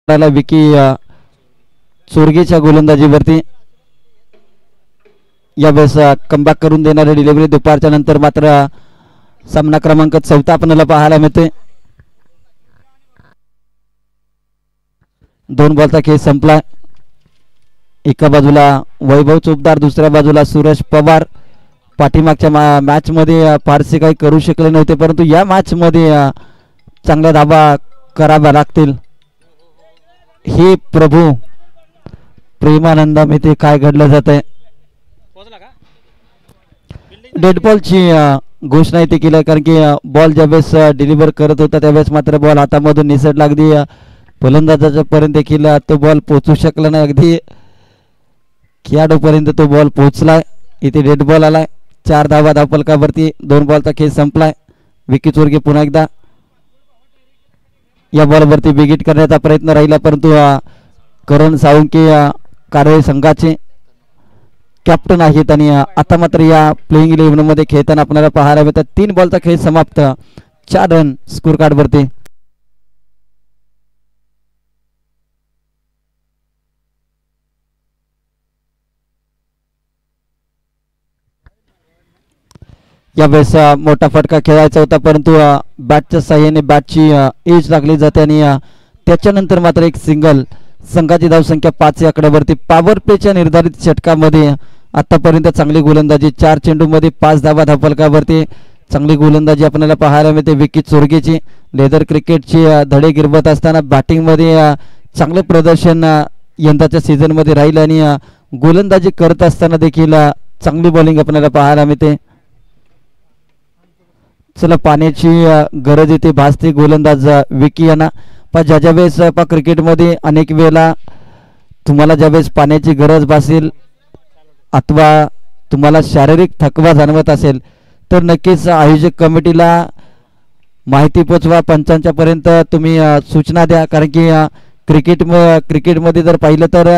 विकी चोरगेच्या गोलंदाजीवरती यावेळेस कमबॅक करून देणारी डिलिव्हरी दुपारच्या नंतर मात्र सामना क्रमांक 4 आपल्याला पाहायला मिळते. 2 बॉलचा खेळ संपला. एका बाजूला वैभव चोपदार, दुसऱ्या बाजूला सुरेश पवार. पाठीमागच्या मॅच मध्ये फारसे काही करू शकले नव्हते, परंतु या मॅच मध्ये चांगल्या धाबा कराव्या लागतील. हे प्रभू प्रेमानंद इथे काय घडलं जात आहे. डेड बॉलची घोषणा इथे केली, कारण की बॉल ज्यावेळेस डिलिव्हर करत होता त्यावेळेस मात्र बॉल हातामधून निसटला. अगदी फलंदाजाच्या पर्यंत देखील तो बॉल पोहोचू शकला नाही. अगदी खेळाडूपर्यंत तो बॉल पोहोचलाय. इथे डेड बॉल आलाय. 4 धावा धावफलकावरती. 2 बॉलचा खेळ संपलाय. विकी चोरगे पुन्हा एकदा या बॉलवरती बिगिट करण्याचा प्रयत्न राहिला, परंतु करण साळुंके कारवाई संघाचे कॅप्टन आहेत आणि आता मात्र या प्लेइंग 11 मध्ये खेळताना आपल्याला पाहायला मिळतात. 3 बॉलचा खेळ समाप्त. 4 रन स्कोर कार्ड वरती. यावेळेस मोठा फटका खेळायचा होता, परंतु बॅटच्या साह्याने बॅटची एज लागली जाते आणि त्याच्यानंतर मात्र एक सिंगल. संघाची धावसंख्या 5 या आकड्यावरती. पॉवर प्लेच्या निर्धारित षटकामध्ये आतापर्यंत चांगली गोलंदाजी. 4 चेंडूमध्ये 5 धावा धावफलकावरती. चांगली गोलंदाजी आपल्याला पाहायला मिळते विकी चोरगेची. लेदर क्रिकेटची धडे गिरवत असताना बॅटिंगमध्ये चांगले प्रदर्शन यंदाच्या सीझनमध्ये राहिलं आणि गोलंदाजी करत असताना देखील चांगली बॉलिंग आपल्याला पाहायला मिळते. चला, पाण्याची गरज इथे भासते गोलंदाज विकी यांना. पण ज्या वेळेस क्रिकेटमध्ये अनेक वेळेला तुम्हाला ज्यावेळेस पाण्याची गरज भासेल अथवा तुम्हाला शारीरिक थकवा जाणवत असेल तर नक्कीच आयोजक कमिटीला माहिती पोचवा. पंचांच्या पर्यंत तुम्ही सूचना द्या, कारण की क्रिकेटमध्ये जर पाहिलं तर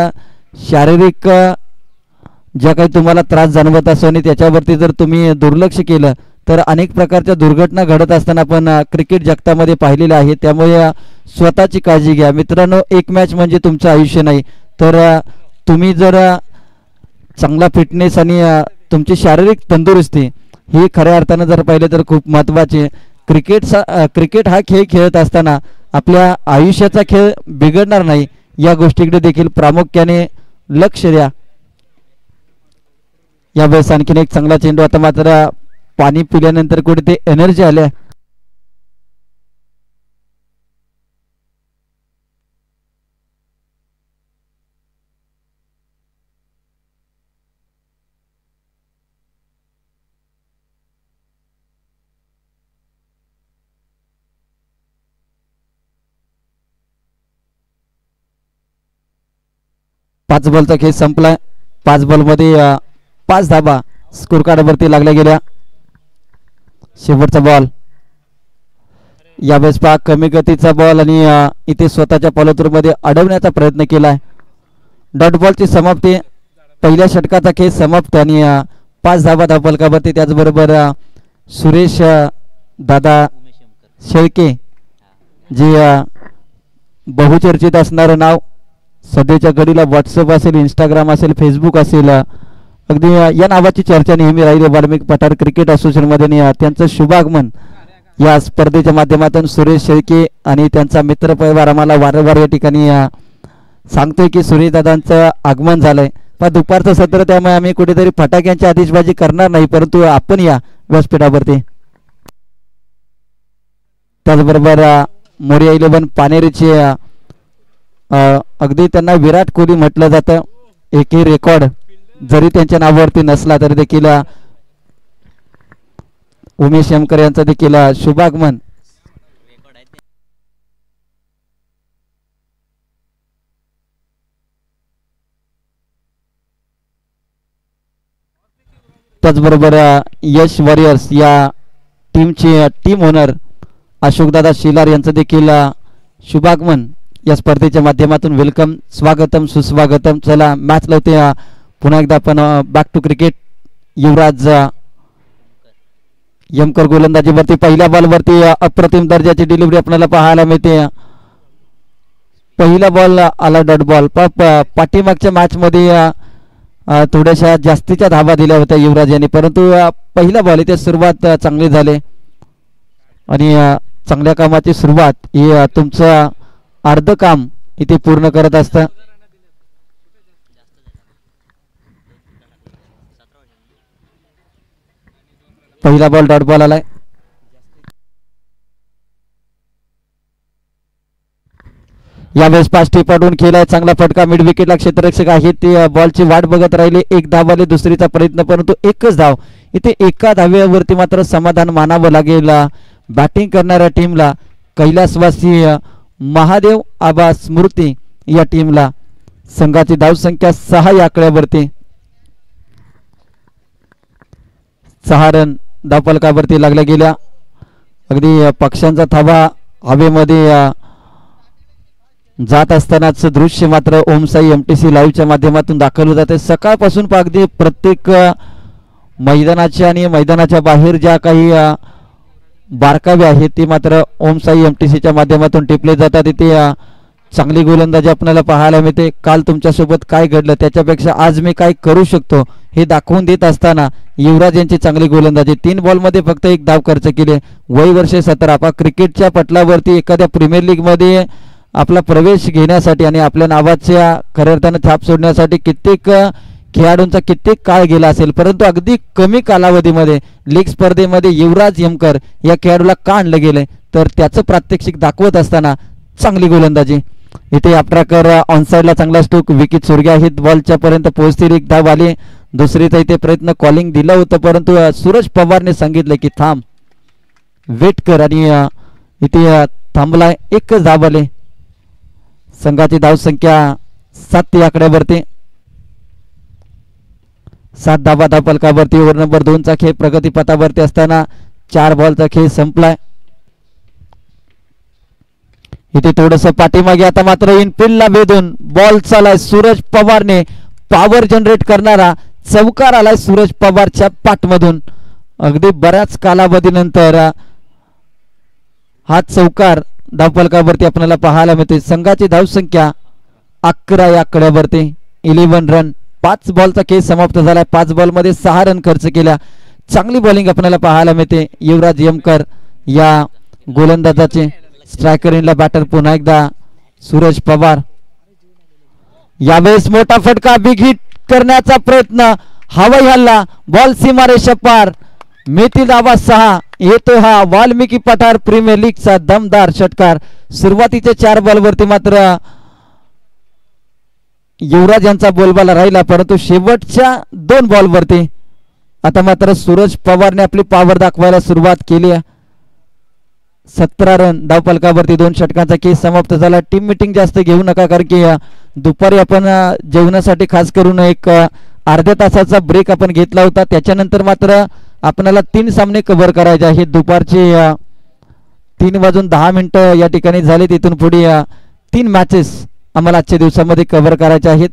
शारीरिक ज्या काही तुम्हाला त्रास जाणवत असो आणि त्याच्यावरती जर तुम्ही दुर्लक्ष केलं तर अनेक प्रकारच्या दुर्घटना घडत असताना आपण क्रिकेट जगतामध्ये पाहिलेल्या आहे. त्यामुळे स्वतःची काळजी घ्या मित्रांनो. एक मॅच म्हणजे तुमचं आयुष्य नाही, तर तुम्ही जर चांगला फिटनेस आणि तुमची शारीरिक तंदुरुस्ती ही खऱ्या अर्थानं जर पाहिलं तर खूप महत्त्वाचे. क्रिकेट हा खेळ खेळत असताना आपल्या आयुष्याचा खेळ बिघडणार नाही या गोष्टीकडे देखील प्रामुख्याने लक्ष द्या. यावेळेस आणखीन एक चांगला चेंडू. आता मात्र पाणी पिल्यानंतर कुठे ते एनर्जी आल्या. पाच बॉलचा खेळ संपलाय. 5 बॉलमध्ये 5 धाबा स्कोर कार्डवरती लागल्या गेल्या. शेवटचा बॉल. यावेळेस पहा कमी गतीचा बॉल आणि इथे स्वतःच्या फॉलोथ्रूमध्ये अडवण्याचा प्रयत्न केलाय. डॉट बॉलची समाप्ती. पहिल्या षटकाचा खेळ समाप्त आणि 5 धाबा धावफलकावरती. त्याचबरोबर सुरेश दादा शेळके जे बहुचर्चित असणारं नाव सध्याच्या घडीला व्हॉट्सअप असेल, इंस्टाग्राम असेल, फेसबुक असेल, अगदी या नावाची चर्चा नेहमी राहिली वाल्मिक पठार क्रिकेट असोसिएशनमध्ये. त्यांचं शुभागमन या स्पर्धेच्या माध्यमातून सुरेश शेळके आणि त्यांचा मित्र परिवार आम्हाला वारंवार या ठिकाणी सांगतोय की सुरेश दादांचं आगमन झालंय. पण दुपारचं सत्र, त्यामुळे आम्ही कुठेतरी फटाक्यांची आतिषबाजी करणार नाही, परंतु आपण या व्यासपीठावरती. त्याचबरोबर मोरिया 11 पानेरीचे अगदी त्यांना विराट कोहली म्हटलं जातं. एकही रेकॉर्ड जरी त्यांच्या नावावरती नसला तरी देखील उमेश यमकर यांचं देखील शुभागमन. त्याचबरोबर यश वॉरियर्स या टीमचे टीम ओनर अशोकदादा शिलार यांचं देखील शुभागमन या स्पर्धेच्या माध्यमातून. वेलकम, स्वागतम, सुस्वागतम. चला, मॅच लावते पुन्हा एकदा आपण बॅक टू क्रिकेट. युवराज यमकर गोलंदाजीवरती. पहिल्या बॉलवरती अप्रतिम दर्जाची डिलिव्हरी आपल्याला पाहायला मिळते. पहिला बॉल आला डॉट बॉल. पाठीमागच्या मॅचमध्ये थोड्याशा जास्तीच्या धाबा दिल्या होत्या युवराज यांनी, परंतु पहिला बॉल इथे सुरुवात चांगली झाली आणि चांगल्या कामाची सुरुवात ही तुमचं अर्ध काम इथे पूर्ण करत असतं. पहिला बॉल डॉट बॉल आलाय. यावेळेस 5 टिपाडून केलाय चांगला फटका. मिड विकेटला क्षेत्ररक्षक आहे ते बॉलची वाट बघत राहिले. एक धाव आले, दुसरीचा प्रयत्न, परंतु एकच धाव. इथे एका धाव्यावरती मात्र समाधान मानावं लागेल बॅटिंग करणाऱ्या टीमला. कैलासवासी महादेव आबा स्मृती या टीमला. संघाची धावसंख्या 6 या आकड्यावरती. 6 रन धावफलकावरती लागल्या गेल्या. अगदी पक्ष्यांचा थाबा हवेमध्ये जात असतानाच दृश्य मात्र ओमसाई MTC लाईव्हच्या माध्यमातून दाखवलं जाते. सकाळपासून अगदी प्रत्येक मैदानाच्या आणि मैदानाच्या बाहेर ज्या काही बारकावे आहेत ते मात्र ओमसाई MTCच्या माध्यमातून टिपले जातात. इथे चांगली गोलंदाजी आपल्याला पाहायला मिळते. काल तुमच्यासोबत काय घडलं त्याच्यापेक्षा आज मी काय करू शकतो हे दाखवून देत असताना युवराज यांची चांगली गोलंदाजी. 3 बॉलमध्ये फक्त 1 धाव खर्च केले. वय वर्षे 17. क्रिकेटच्या पटलावरती एखाद्या प्रीमियर लीगमध्ये आपला प्रवेश घेण्यासाठी आणि आपल्या नावाच्या खऱ्या अर्थानं छाप सोडण्यासाठी कित्येक खेळाडूंचा कित्येक काळ गेला असेल, परंतु अगदी कमी कालावधीमध्ये लीग स्पर्धेमध्ये युवराज यमकर या खेळाडूला का आणलं गेले तर त्याचं प्रात्यक्षिक दाखवत असताना चांगली गोलंदाजी. इथे अप्राकर ऑनसाइडला चांगला स्ट्रोक. विकेट सुरग्या हित बॉलच्या पर्यंत पोहोचतील. 1 धाव आली. दुसरीचा इथे प्रयत्न कॉलिंग दिलं होतं, परंतु सूरज पवारने सांगितलं की थांब, वेट कर, आणि इथे थांबलाय. 1 धाव आले. संघाची धावसंख्या 7 या आकड्यावरती. 7 धावा धावफलकावरती. ओव्हर नंबर 2 चा खेळ प्रगतीपथावरती असताना 4 बॉलचा खेळ संपलाय. इथे थोडस पाठीमागे आता मात्र इनफिल्डला वेधून बॉल चालाय. सूरज पवारने पॉवर जनरेट करणारा चौकार आलाय सूरज पवारच्या पाठमधून. अगदी बऱ्याच कालावधीनंतर हा चौकार धावफलकावरती आपल्याला पाहायला मिळते. संघाची धावसंख्या 11 या आकड्यावरती. 11 रन. 5 बॉलचा खेळ समाप्त झाला. 5 बॉलमध्ये 6 रन खर्च केल्या. चांगली बॉलिंग आपल्याला पाहायला मिळते युवराज यमकर या गोलंदाजाचे. स्ट्रायकर इनला बॅटर पुन्हा एकदा सूरज पवार. यावेळेस मोठा फटका. बिग हिट करण्याचा प्रयत्न. हवाई हल्ला. बॉल सीमारेषा पार. मेथी धावा 6. येतो हा वाल्मिकी पठार प्रीमियर लीगचा दमदार षटकार. सुरुवातीच्या 4 बॉलवरती मात्र युवराज यांचा बोलबाला राहिला, परंतु शेवटच्या 2 बॉलवरती आता मात्र सूरज पवारने आपली पॉवर दाखवायला सुरुवात केली. 17 रन धावफलकावरती. 2 षटकांचा खेळ समाप्त झाला. टीम मीटिंग जास्त घेऊ नका, कारण की दुपारी आपण जेवणासाठी खास करून एक अर्ध्या तासाचा ब्रेक आपण घेतला होता. त्याच्यानंतर मात्र आपल्याला 3 सामने कव्हर करायचे आहेत. दुपारचे 3:10 या ठिकाणी झाले. तिथून पुढे 3 मॅचेस आम्हाला आजच्या दिवसामध्ये कव्हर करायच्या आहेत.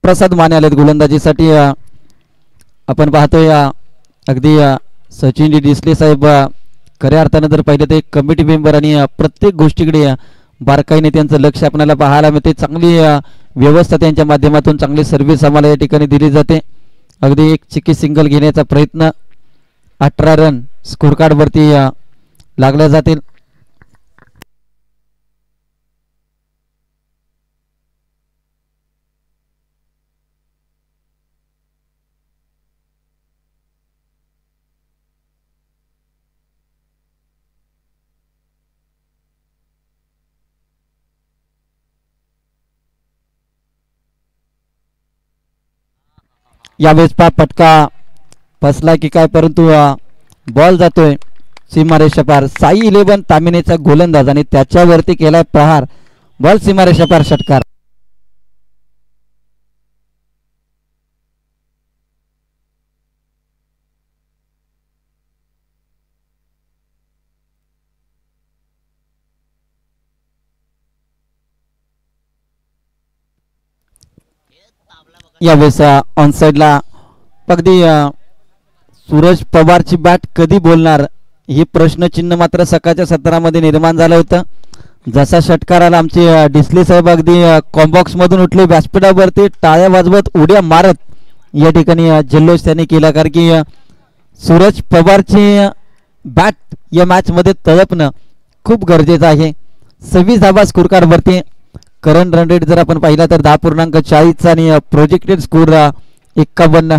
प्रसाद माने आलेत गोलंदाजीसाठी. आपण पाहतोय अगदी सचिन डिसले साहेब खऱ्या अर्थानं जर पाहिलं तर एक कमिटी मेंबर आणि प्रत्येक गोष्टीकडे बारकाईने त्यांचं लक्ष आपल्याला पाहायला मिळते. चांगली व्यवस्था त्यांच्या माध्यमातून चांगली सर्व्हिस आम्हाला या ठिकाणी दिली जाते. अगदी एक चिकी सिंगल घेण्याचा प्रयत्न. 18 रन स्कोर कार्डवरती लागल्या जातील. यावेळेस फटका फसला की काय, परंतु बॉल जातोय सीमारेषा पार. साई 11 तामिनेचा गोलंदाज आणि त्याच्यावरती केलाय प्रहार. बॉल सीमारेषा पार, षटकार. यावेळेस ऑन साइडला अगदी सूरज पवारची बॅट कधी बोलणार हे प्रश्नचिन्ह मात्र सकाळच्या सत्रामध्ये निर्माण झालं होतं. जसा षटकार आला आमचे डिस्ले साहेब अगदी कॉम्बॉक्स मधून उठले, व्यासपीठावरती टाळ्या वाजवत उड्या मारत या ठिकाणी जल्लोष त्यांनी केला. कारण की सूरज पवारची बॅट या मॅच मध्ये तळपणं खूप गरजेचं आहे. 26 धावा स्कोर कार्ड वरती. करंट रन रेट जर आपण पाहिला तर 10.40 आणि प्रोजेक्टेड स्कोर 51.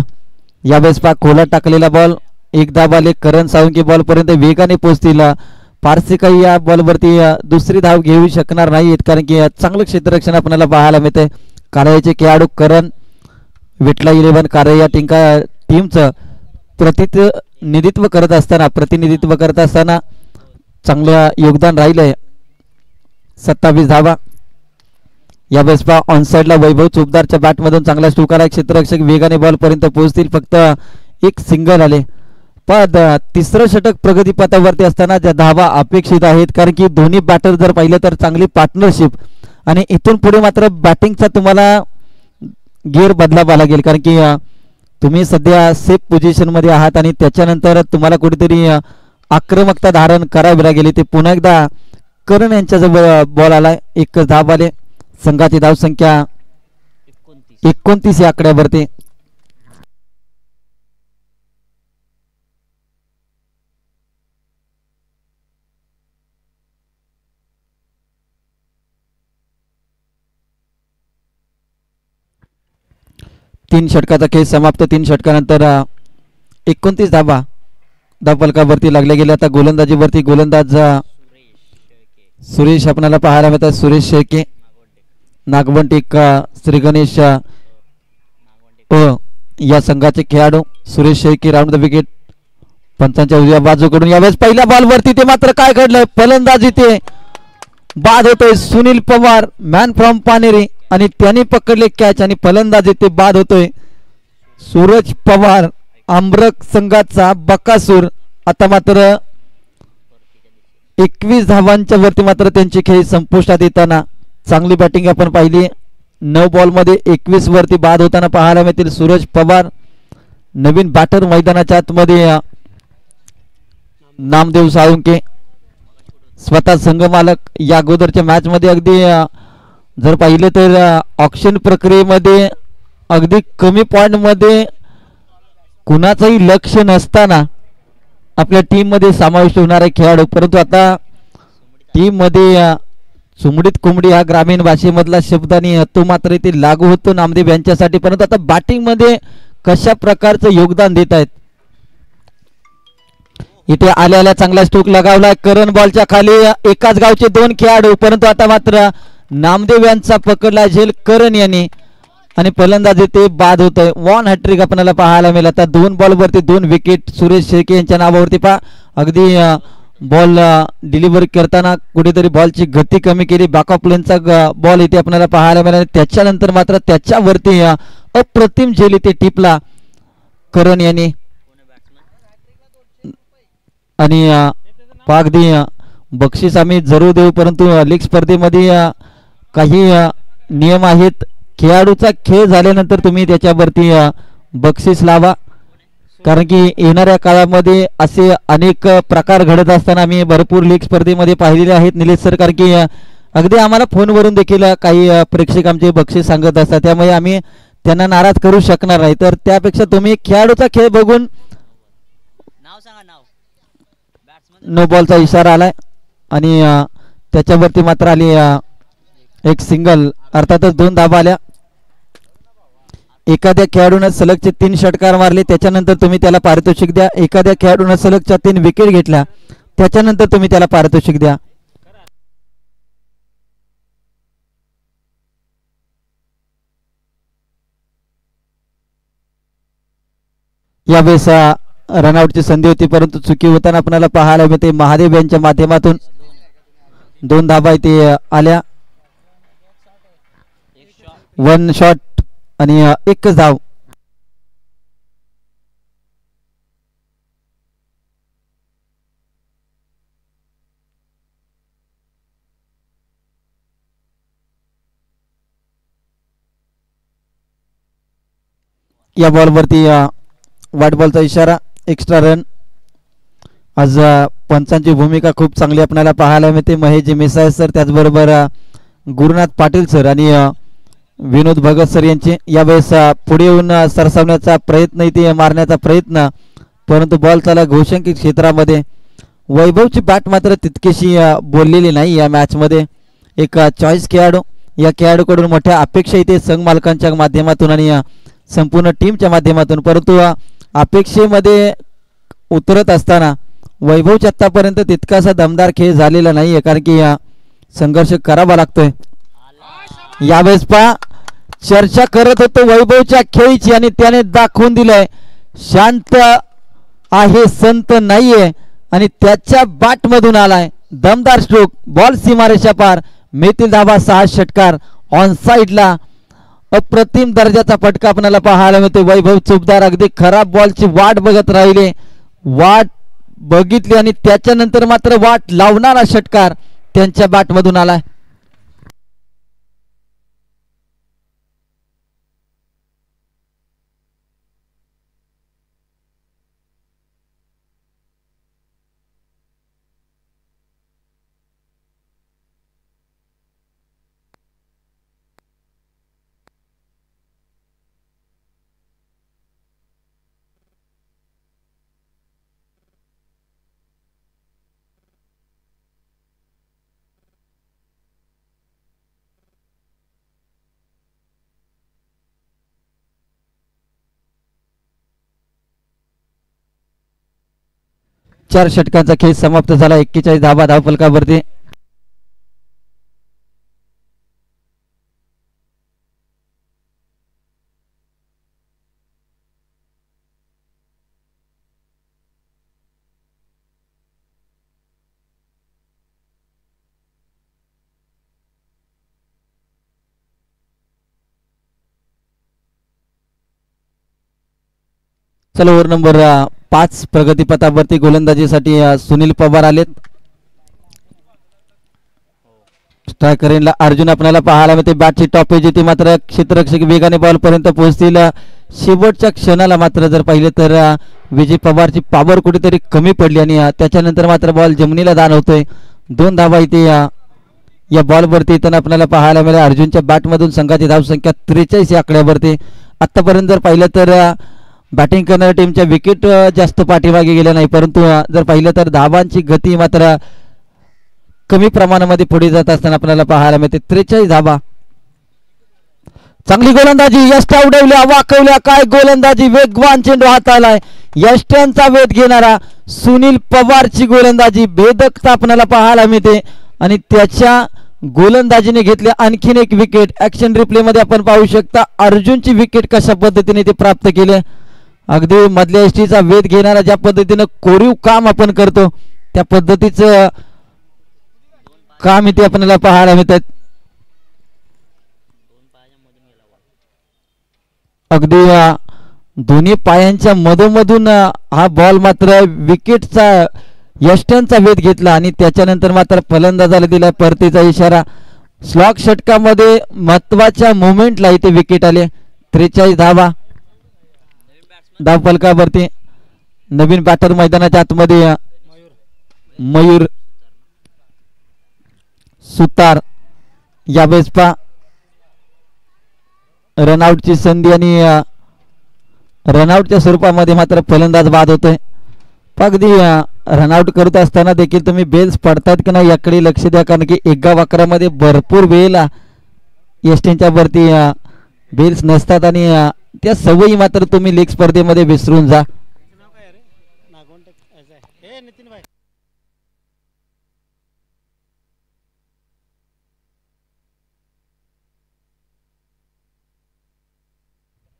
यावेळेस पा खोला टाकलेला बॉल, एक धाव आले. करण साळुंके बॉल पर्यंत वेगाने पोहोचतील. फारसे काही या बॉलवरती दुसरी धाव घेऊ शकणार नाहीत, कारण की चांगलं क्षेत्ररक्षण आपल्याला पाहायला मिळते. कारयाचे खेळाडू करण, विटला 11 कारय या टीमचं प्रतिनिधित्व करत असताना चांगलं योगदान राहिलंय. 27 धावा. यावेळेस पा ऑन साइडला वैभव चोपदारच्या बॅटमधून चांगला स्ट्रोक आला. क्षेत्ररक्षक वेगाने बॉल पर्यंत पोहोचतील. फक्त एक सिंगल आले. पण तिसरं षटक प्रगतीपथावरती असताना ज्या धावा अपेक्षित आहेत, कारण की दोन्ही बॅटर जर पाहिलं तर चांगली पार्टनरशिप आणि इथून पुढे मात्र बॅटिंगचा तुम्हाला गिअर बदलावा लागेल, कारण की तुम्ही सध्या सेफ पोझिशन मध्ये आहात आणि त्याच्यानंतर तुम्हाला कुठेतरी आक्रमकता धारण करावी लागेल. ते पुन्हा एकदा करण यांच्याजवळ बॉल आलाय. एक धाव आले. संघाची धावसंख्या 29 या आकड्यावरती. तीन षटकाचा खेळ समाप्त. 3 षटकानंतर 29 धावा धावफलकावरती लागल्या गेल्या. आता गोलंदाजीवरती गोलंदाज सुरेश आपल्याला पाहायला मिळतात. सुरेश शेळके, नागवंटिक श्री गणेश या संघाचे खेळाडू. Suresh Shelke round the wicket. पंचांच्या उजव्या बाजूकडून यावेळेस पहिल्या बॉलवरती ते मात्र काय घडलं, फलंदाजी ते बाद होतोय. सुनील पवार मॅन फ्रॉम पानेरी आणि त्यांनी पकडले कॅच आणि फलंदाजी ते बाद होतोय. सूरज पवार आंब्रक संघाचा बकासूर. आता मात्र 21 धावांच्या वरती मात्र त्यांची खेळी संपुष्टात येताना चांगली बॅटिंग आपण पाहिली. 9 बॉल मध्ये 21 वरती बाद होताना पाहायला मिळतील. सूरज पवार नवीन बॅटर मैदानाच्या आतमध्ये नामदेव साळुंके स्वतः संघमालक. या अगोदरच्या मॅच मध्ये अगदी जर पाहिलं तर ऑक्शन प्रक्रियेमध्ये अगदी कमी पॉइंट मध्ये कुणाचंही लक्ष नसताना आपल्या टीम मध्ये समाविष्ट होणारे खेळाडू, परंतु आता टीम मध्ये चुमडीत कोंबडी हा ग्रामीण भाषेमधला शब्द आणि तो मात्र इथे लागू होतो नामदेव यांच्यासाठी. परंतु आता बॅटिंग मध्ये कशा प्रकारचं योगदान देत आहेत. इथे आल्याला चांगला स्ट्रोक लगावलाय. करण बॉलच्या खाली एकाच गावचे 2 खेळाडू, परंतु आता मात्र नामदेव यांचा पकडला झेल करण यांनी आणि फलंदाजी ते बाद होतोय. वॉन हॅट्रिक आपल्याला पाहायला मिळाला. आता 2 बॉलवरती 2 विकेट सुरेश शेळके यांच्या नावावरती. पहा अगदी बॉल डिलिव्हरी करताना कुठेतरी बॉलची गती कमी केली. बॅकअप लेनचा बॉल इथे आपल्याला पाहायला मिळाला. त्याच्यानंतर मात्र त्याच्यावरती अप्रतिम झेल इथे टिपला करण यांनी आणि अगदी बक्षीस आम्ही जरूर देऊ, परंतु लीग स्पर्धेमध्ये काही नियम आहेत. खेळाडूचा खेळ झाल्यानंतर तुम्ही त्याच्यावरती बक्षीस लावा, कारण की येणाऱ्या काळामध्ये असे अनेक प्रकार घडत असताना आम्ही भरपूर लीग स्पर्धेमध्ये पाहिलेले आहेत निलेश सर. कारण की अगदी आम्हाला फोनवरून देखील काही प्रेक्षक आमचे बक्षीस सांगत असतात, त्यामुळे आम्ही त्यांना नाराज करू शकणार नाही. तर त्यापेक्षा तुम्ही खेळाडूचा खेळ बघून नो बॉलचा इशारा आलाय आणि त्याच्यावरती मात्र आली एक सिंगल, अर्थातच 2 धाबा आल्या. एखाद्या खेळाडूने सलगचे 3 षटकार मारले त्याच्यानंतर तुम्ही त्याला पारितोषिक द्या. एखाद्या खेळाडूने सलगच्या 3 विकेट घेतल्या त्याच्यानंतर तुम्ही त्याला पारितोषिक द्या. यावेळेस रनआउटची संधी होती परंतु चुकी होताना आपल्याला पाहायला मिळते महादेव यांच्या माध्यमातून 2 धाबा इथे आल्या. 1 शॉट आणि 1 धाव. या बॉलवरती व्हाईट बॉलचा इशारा, एक्स्ट्रा रन. आज पंचांची भूमिका खूप चांगली आपल्याला पाहायला मिळते. महेश मिसाय सर, त्याचबरोबर गुरुनाथ पाटील सर आणि विनोद भगत सर यांचे. यावेळेस पुढे येऊन सरसावण्याचा प्रयत्न, इथे मारण्याचा प्रयत्न, परंतु बॉल चाला घोषंकित क्षेत्रामध्ये. वैभवची बॅट मात्र तितकीशी बोललेली नाही या मॅचमध्ये. एक चॉईस खेळाडू, या खेळाडूकडून मोठ्या अपेक्षा इथे संघ मालकांच्या माध्यमातून आणि संपूर्ण टीमच्या माध्यमातून, परंतु अपेक्षेमध्ये उतरत असताना वैभवच्या आतापर्यंत तितकासा दमदार खेळ झालेला नाही आहे, कारण की संघर्ष करावा लागतोय. यावेळेस पहा चर्चा करत होतो वैभवच्या खेळीची आणि त्याने दाखवून दिलंय शांत आहे, संत नाहीये आणि त्याच्या बॅटमधून आलाय दमदार स्ट्रोक. बॉल सीमारेषा पार, मिळतील धाबा, 6 षटकार. ऑन साइडला अप्रतिम दर्जाचा फटका आपल्याला पाहायला मिळतो. वैभव चुबदार अगदी खराब बॉलची वाट बघत राहिले, वाट बघितली आणि त्याच्यानंतर मात्र वाट लावणारा षटकार त्यांच्या बॅटमधून आलाय. चार षटकांचा खेळ समाप्त झाला. 41 धावा धावफलकावरती. चला ओव्हर नंबर 5 प्रगतीपथावरती गोलंदाजीसाठी सुनील पवार आलेत. स्ट्रायकरला अर्जुन आपल्याला पाहायला मिळते. बॅटची टॉपेज येते मात्र क्षेत्ररक्षक वेगाने बॉल पर्यंत पोहोचतील. शेवटच्या क्षणाला मात्र जर पाहिले तर विजय पवारची पॉवर कुठेतरी कमी पडली आणि त्याच्यानंतर मात्र बॉल जमिनीला दान होतोय. 2 धावा इथे या बॉलवरती येताना आपल्याला पाहायला मिळाले. अर्जुनच्या बॅटमधून संघाची धावसंख्या 43 या आकड्यावरती. आतापर्यंत जर पाहिलं तर बॅटिंग करणाऱ्या टीमच्या विकेट जास्त पाठीमागे गेल्या नाही, परंतु जर पाहिलं तर धावांची गती मात्र कमी प्रमाणामध्ये पुढे जात असताना आपल्याला पाहायला मिळते. 43 धावा. चांगली गोलंदाजी, यष्ट्या उडवल्या, वाकवल्या, काय गोलंदाजी, वेगवान चेंडू हाताळलाय. यष्ट्यांचा वेध घेणारा सुनील पवारची गोलंदाजी, भेदकता आपल्याला पाहायला मिळते आणि त्याच्या गोलंदाजीने घेतले आणखीन एक विकेट. ऍक्शन रिप्ले मध्ये आपण पाहू शकता अर्जुनची विकेट कशा पद्धतीने ते प्राप्त केले. अगदी मधल्या एसटीचा वेध घेणारा ज्या पद्धतीने कोरीव काम आपण करतो त्या पद्धतीचं काम इथे आपल्याला पाहायला मिळतात. अगदी दोन्ही पायांच्या मधोमधून हा बॉल मात्र विकेटचा यष्ट्यांचा वेध घेतला आणि त्याच्यानंतर मात्र फलंदाजाला दिला परतीचा इशारा. स्लॉग षटकामध्ये महत्वाच्या मोमेंटला इथे विकेट आले. 43 धावा धावफलकावरती. नवीन बॅटर मैदानाच्या आतमध्ये मयूर सुतार. यावेळेस पा रनआउटची संधी आणि रनआउटच्या स्वरूपामध्ये मात्र फलंदाज बाद होतोय. अगदी रनआउट करत असताना देखील तुम्ही बेल्स पडतात की नाही याकडे लक्ष द्या, कारण की एका वाकरामध्ये भरपूर वेळेला एसटीच्या वरती बेल्स नसतात आणि त्या सवयी मात्र तुम्ही लीग स्पर्धेमध्ये विसरून जा.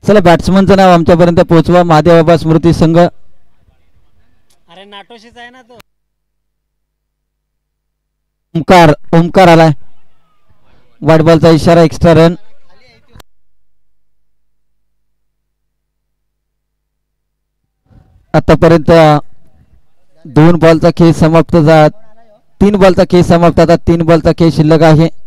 चला बॅट्समनचं नाव आमच्यापर्यंत पोहोचवा. महादेव बाबा स्मृती संघ. अरे नाटोशीच आहे ना तो. ओमकार ओमकार आलाय. वाईट बॉलचा इशारा, एक्स्ट्रा रन. आतापर्यंत 2 बॉलचा खेळ समाप्त झाला. 3 बॉलचा खेळ समाप्त. आता 3 बॉलचा खेळ शिल्लक आहे.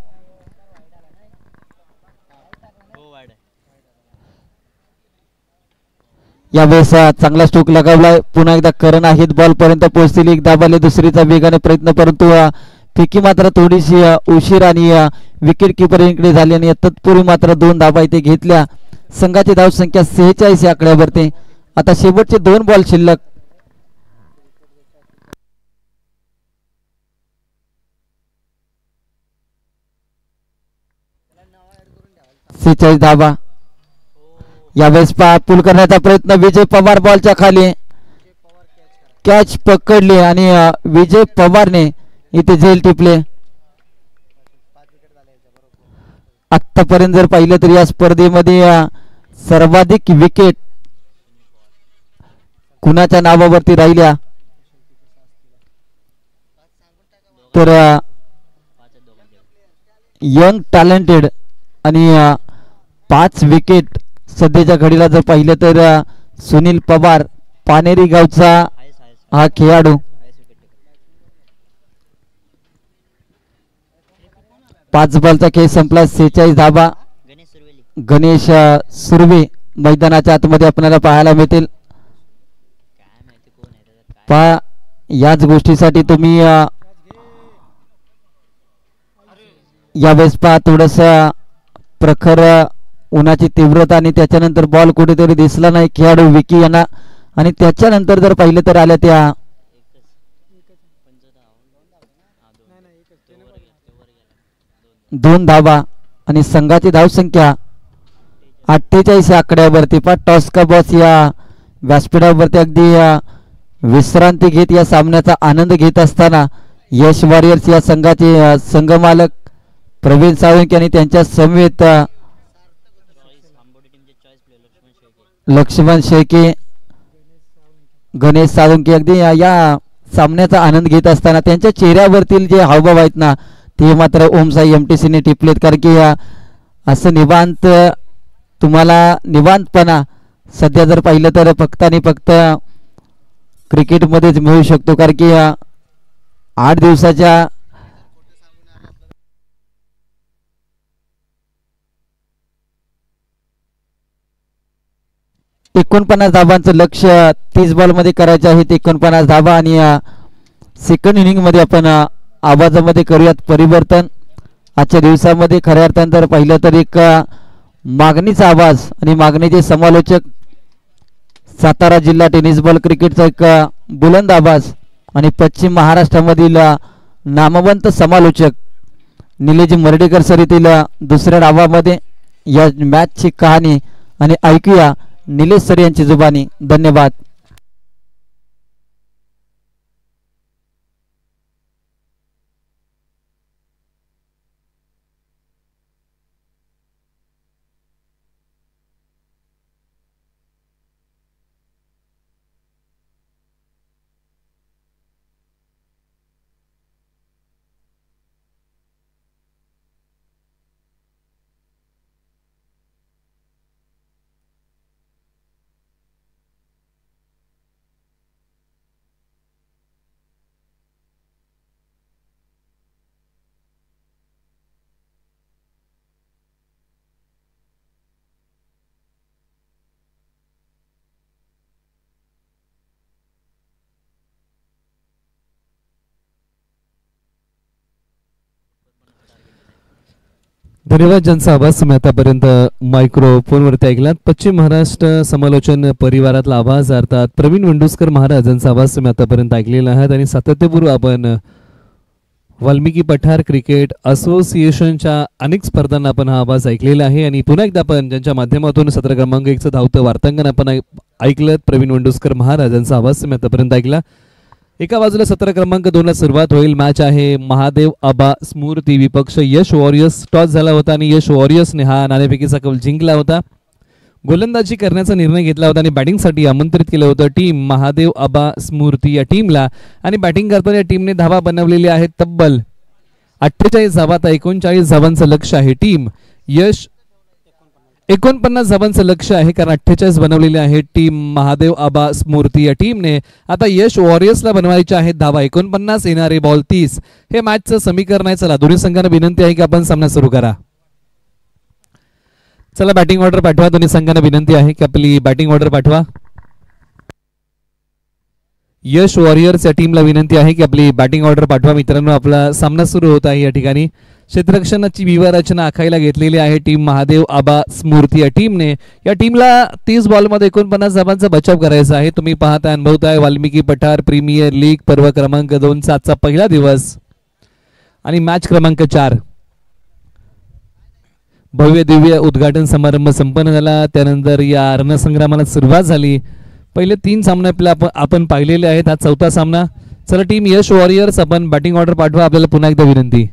यावेळेस चांगला स्ट्रोक लगावलाय. पुन्हा एकदा करण आहेत बॉल पर्यंत पोहोचतील. एक दाबाले दुसरीचा वेगाने प्रयत्न, परंतु फेकी मात्र थोडीशी उशीर आणि विकेट किपर इकडे झाली आणि तत्पूर्वी मात्र 2 धाबा इथे घेतल्या. संघाची धाव संख्या 46 या आकड्यावरती. आता शेवटचे 2 बॉल शिल्लक. धाबा. यावेळेस पूल करण्याचा प्रयत्न. विजय पवार बॉलच्या खाली. कॅच पकडली आणि विजय पवारने इथे झेल टिपले. आतापर्यंत जर पाहिलं तर या स्पर्धेमध्ये सर्वाधिक विकेट कुणाच्या नावावरती राहिल्या तर यंग टॅलेंटेड आणि 5 विकेट सध्याच्या घडीला जर पाहिलं तर सुनील पवार पानेरी गावचा हा खेळाडू. 5 बॉलचा खेळ संपला. 46 धाबा. गणेश सुर्वे मैदानाच्या आतमध्ये आपल्याला पाहायला मिळतील. पहा याच गोष्टीसाठी तुम्ही यावेळेस पहा थोडस प्रखर उन्हाची तीव्रता आणि त्याच्यानंतर बॉल कुठेतरी दिसला नाही खेळाडू विकी यांना. आणि त्याच्यानंतर जर पाहिलं तर आल्या त्या 2 धाबा आणि संघाची धावसंख्या 48 या आकड्यावरती. पण टॉस का बॉस या व्यासपीठावरती अगदी विश्रांती घेत या सामन्याचा आनंद घेत असताना यश वॉरियर्स या संघाचे संघमालक प्रवीण साळुंके आणि त्यांच्या समवेत लक्ष्मण शेळके, गणेश साळुंके अगदी या सामन्याचा आनंद घेत असताना त्यांच्या चेहऱ्यावरतील जे हावभाव आहेत ना ते मात्र ओमसाई एमटीसीने टिपलेत. कारण की असं निवांत तुम्हाला निवांतपणा सध्या जर पाहिलं तर फक्त आणि फक्त क्रिकेटमध्येच मिळू शकतो. कारण की 8 दिवसाच्या 49 धाबांचं लक्ष्य 30 बॉलमध्ये करायचे आहे. 49 धाबा आणि सेकंड इनिंग मध्ये आपण आवाजामध्ये करूयात परिवर्तन. आजच्या दिवसामध्ये खऱ्या अर्थानं जर पाहिलं तर एक मागणीचा आवाज आणि मागणीचे समालोचक सातारा जिल्हा टेनिस बॉल क्रिकेटचा एक बुलंद आवाज आणि पश्चिम महाराष्ट्रामधील नामवंत समालोचक निलेश मर्डेकर सर येथील दुसऱ्या डावामध्ये या मॅचची कहाणी आणि ऐकूया निलेश सर यांची जुबानी. धन्यवाद. धन्यवाद. ज्यांचा आवाज तुम्ही आतापर्यंत मायक्रोफोनवरती ऐकलात पश्चिम महाराष्ट्र समालोचन परिवारातला आवाज अर्थात प्रवीण वंडुस्कर महाराज यांचा आवाज तुम्ही आतापर्यंत ऐकलेला आहात. आणि सातत्यपूर्व आपण वाल्मिकी पठार क्रिकेट असोसिएशनच्या अनेक स्पर्धांना आपण हा आवाज ऐकलेला आहे. आणि पुन्हा एकदा आपण ज्यांच्या माध्यमातून सत्र क्रमांक 1चं धावतं वार्तांकन आपण ऐकलं प्रवीण वंडुस्कर महाराज यांचा आवाज तुम्ही आतापर्यंत ऐकला. एका बाजूला सत्र क्रमांक 2ला सुरुवात होईल. मॅच आहे महादेव आबा स्मृती विपक्ष यश वॉरियर्स. टॉस झाला होता आणि यश वॉरियर्सने हा नाणेफेकीचा कौल जिंकला होता. गोलंदाजी करण्याचा निर्णय घेतला होता आणि बॅटिंगसाठी आमंत्रित केलं होतं टीम महादेव आबा स्मृती या टीमला. आणि बॅटिंग करताना या टीमने धावा बनवलेली आहेत तब्बल 48 धावा. 39 धावांचं लक्ष आहे. टीम यश 49 धावांचं लक्ष आहे कारण 48 बनवलेले आहे टीम महादेव आबा स्मृती या टीमने. आता यश वॉरियर्सला बनवायचे आहेत धावा 49, येणारे बॉल 30. हे मॅचचं समीकरण आहे. चला दोन्ही संघांना विनंती आहे की आपण सामना सुरू करा. चला बॅटिंग ऑर्डर पाठवा. दोन्ही संघांना विनंती आहे की आपली बॅटिंग ऑर्डर पाठवा. यश वॉरियर्स या टीमला विनंती आहे की आपली बॅटिंग ऑर्डर पाठवा. मित्रांनो आपला सामना सुरू होत आहे. या ठिकाणी क्षेत्ररक्षणाची व्यूहरचना आखायला घेतलेली आहे टीम महादेव आबा स्मृती या टीमने. या टीमला 30 बॉलमध्ये 49 धावांचा बचाव करायचा आहे. तुम्ही पाहताय अनुभवताय वाल्मिकी पठार प्रीमियर लीग पर्व क्रमांक 2 आजचा पहिला दिवस आणि मॅच क्रमांक 4. भव्य दिव्य उद्घाटन समारंभ संपन्न झाला. त्यानंतर या रणसंग्रामाला सुरुवात झाली. पहिले 3 सामने आपण पाहिलेले आहेत. हा 4था सामना. चला टीम यश वॉरियर्स आपण बॅटिंग ऑर्डर पाठवा. आपल्याला पुन्हा एकदा विनंती.